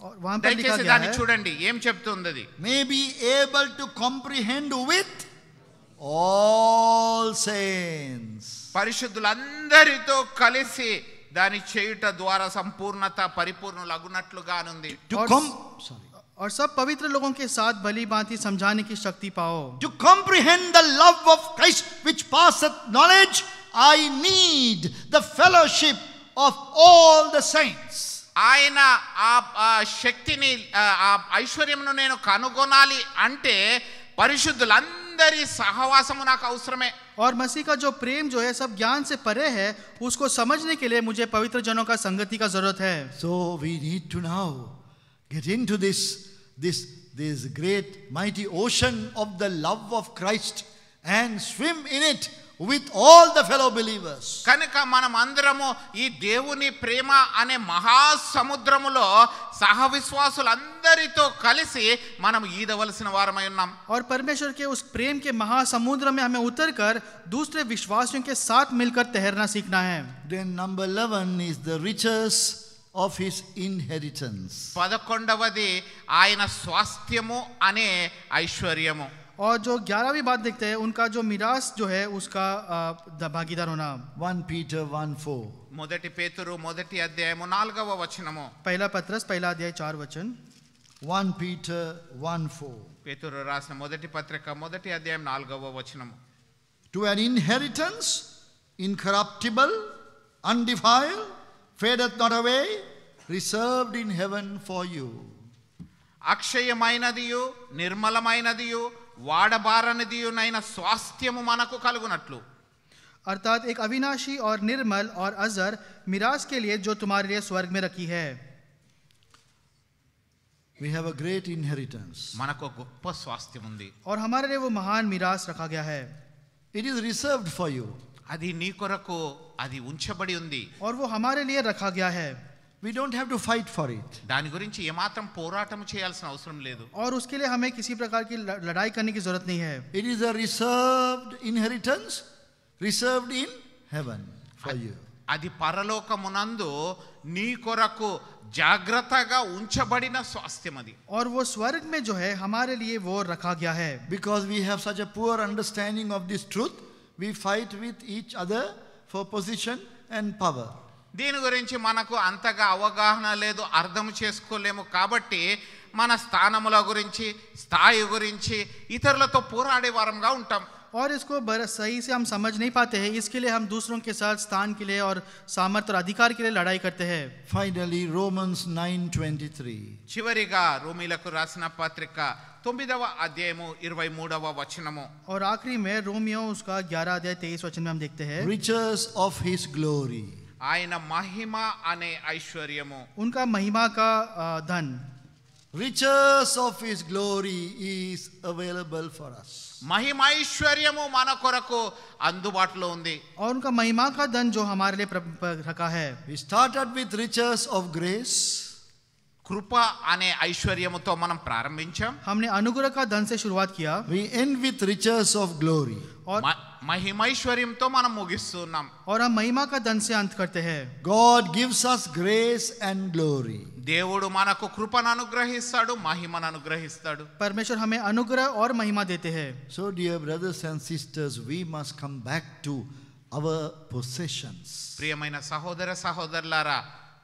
और वहां पर लिखा దయచేసి गया దాన్ని है, చూడండి ఏం చెప్తుంది అది. May be able to comprehend with all saints. పరిశుద్ధులందరితో కలిసి దాని చేయుట ద్వారా సంపూర్ణత పరిపూర్ణులగునట్లుగా అనుంది. और सब पवित्र लोगों के साथ भली भांति समझाने की शक्ति पाओ। To comprehend the love of Christ which passeth knowledge, I need the fellowship of all the saints. ఆయన ఆ శక్తిని ఆ ఐశ్వర్యమును నేను కనుగొనాలి అంటే పరిశుద్ధులందరి సహవాసము నాకు అవసరమే. और मसीह का जो प्रेम जो है सब ज्ञान से परे है, उसको समझने के लिए मुझे पवित्र जनों का संगति का जरूरत है। So we need to now get into this great mighty ocean of the love of Christ and swim in it with all the fellow believers. కనుక మనం అందరము ఈ దేవుని ప్రేమ అనే మహాసముద్రములో సహవిశ్వాసులందరితో కలిసి మనం ఈదవలసిన వారమై ఉన్నాం. और परमेश्वर के उस प्रेम के महासमुद्र में हमें उतरकर दूसरे विश्वासियों के साथ मिलकर तैरना सीखना है। Then number 11 is the riches of his inheritance. 11వది ఆయన స్వాస్థ్యము అనే ఐశ్వర్యము. और जो 11वीं बात देखते हैं उनका जो मिरास जो है उसका भागीदार होना। 1 Peter 1:4. మొదటి పేతురు మొదటి అధ్యాయము 4వ వచనము. पहला पत्रस पहला अध्याय 4 वचन। 1 Peter 1:4. పేతురు రాసిన మొదటి పత్రిక మొదటి అధ్యాయం 4వ వచనము. To an inheritance incorruptible, undefiled, fadeth not away, reserved in heaven for you. అక్షయమైనదియు నిర్మలమైనదియు వాడబారనిదియునైన స్వాస్థ్యము మనకు కలుగునట్లు. अर्थात एक अविनाशी और निर्मल और अजर मिरास के लिए जो तुम्हारे लिए स्वर्ग में रखी है। We have a great inheritance. మనకు గొప్ప స్వాస్థ్యం ఉంది. और हमारे लिए वो महान मिरास रखा गया है। It is reserved for you. అది నీ కొరకు అది ఉంచబడి ఉంది. और वो हमारे लिए रखा गया है। We don't have to fight for it. దాని గురించి ఏమాత్రం పోరాటం చేయాల్సిన అవసరం లేదు. और उसके लिए हमें किसी प्रकार की लड़ाई करने की जरूरत नहीं है। It is a reserved inheritance, reserved in heaven for you. అది పరలోకమునందు నీ కొరకు జాగ్రత్తగా ఉంచబడిన స్వాస్థ్యం అది. और वो स्वर्ग में जो है हमारे लिए वो रखा गया है। Because we have such a poor understanding of this truth, we fight with each other for position and power. దీని గురించి మనకు అంతగా అవగాహన లేదు, అర్థం చేసుకోలేము. కాబట్టి మన స్థానముల గురించి స్థాయి గురించి ఇతరులతో పోరాడే వారంగా ఉంటాం. और इसको सही से हम समझ नहीं पाते हैं, इसके लिए हम दूसरों के साथ स्थान के लिए और सामर्थ्य और अधिकार के लिए लड़ाई करते हैं। Finally, Romans 9:23. చివరిగా రోమీలకు రాసిన పత్రిక 9వ అధ్యాయము 23వ వచనము. और आखिरी में रोमियो उसका 11 अध्याय 23 वचन में हम देखते हैं, Riches of his glory. ఆయన మహిమ అనే ఐశ్వర్యము. उनका महिमा का धन। Riches of his glory is available for us. మహిమైశ్వర్యము మన కొరకు అందుబాటులో ఉంది. और उनका महिमा का धन जो हमारे लिए रखा है। We started with riches of grace. కృప అనే ఐశ్వర్యముతో మనం ప్రారంభించాం. हमने अनुग्रह का धन से शुरुआत किया We end with riches of glory. और మహిమైశ్వర్యంతో మనం ముగిస్తున్నాం. और हम महिमा का धन से अंत करते हैं. God gives us grace and glory. దేవుడు మనకు కృపను అనుగ్రహిస్తాడు, మహిమను అనుగ్రహిస్తాడు. परमेश्वर हमें अनुग्रह और महिमा देते हैं. So dear brothers and sisters, we must come back to our possessions. ప్రియమైన సహోదర సహోదరులారా,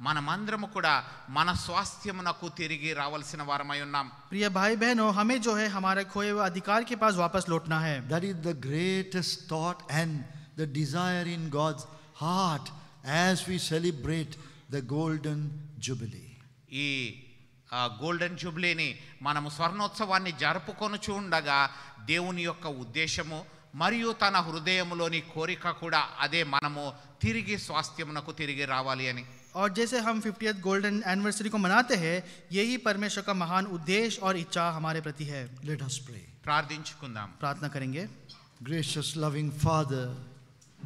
మనమందరము కూడా మన స్వాస్థ్యమునకు తిరిగి రావాల్సిన వారమై ఉన్నాం. प्रिय भाई बहनों, हमें जो है हमारे खोए हुए अधिकार के पास वापस लौटना है. That is the greatest thought and the desire in God's heart as we celebrate the golden jubilee. ఈ గోల్డెన్ జూబ్లీని మనము స్వర్ణోత్సవాన్ని జరుపుకొనుచు ఉండగా దేవుని యొక్క ఉద్దేశము మరియు తన హృదయములోని కోరిక కూడా అదే, మనము తిరిగి స్వాస్థ్యమునకు తిరిగి రావాలి అని. और जैसे हम 50th गोल्डन एनिवर्सरी को मनाते हैं, यही परमेश्वर का महान उद्देश्य और इच्छा हमारे प्रति है. Let us pray. ప్రార్థించుకుందాం. प्रार्थना करेंगे. Gracious loving Father,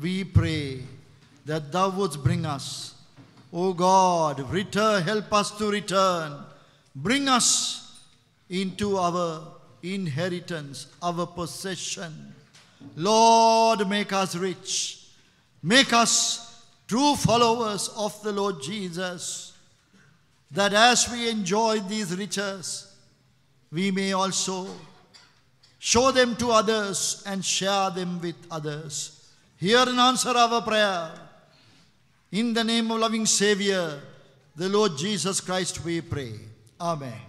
we pray that thou wouldst bring us, O God, help us to return, bring us into our inheritance, our possession. Lord, make us rich, make us true followers of the Lord Jesus, that as we enjoy these riches, we may also show them to others and share them with others. Hear and answer our prayer. In the name of loving Savior, the Lord Jesus Christ, we pray. Amen.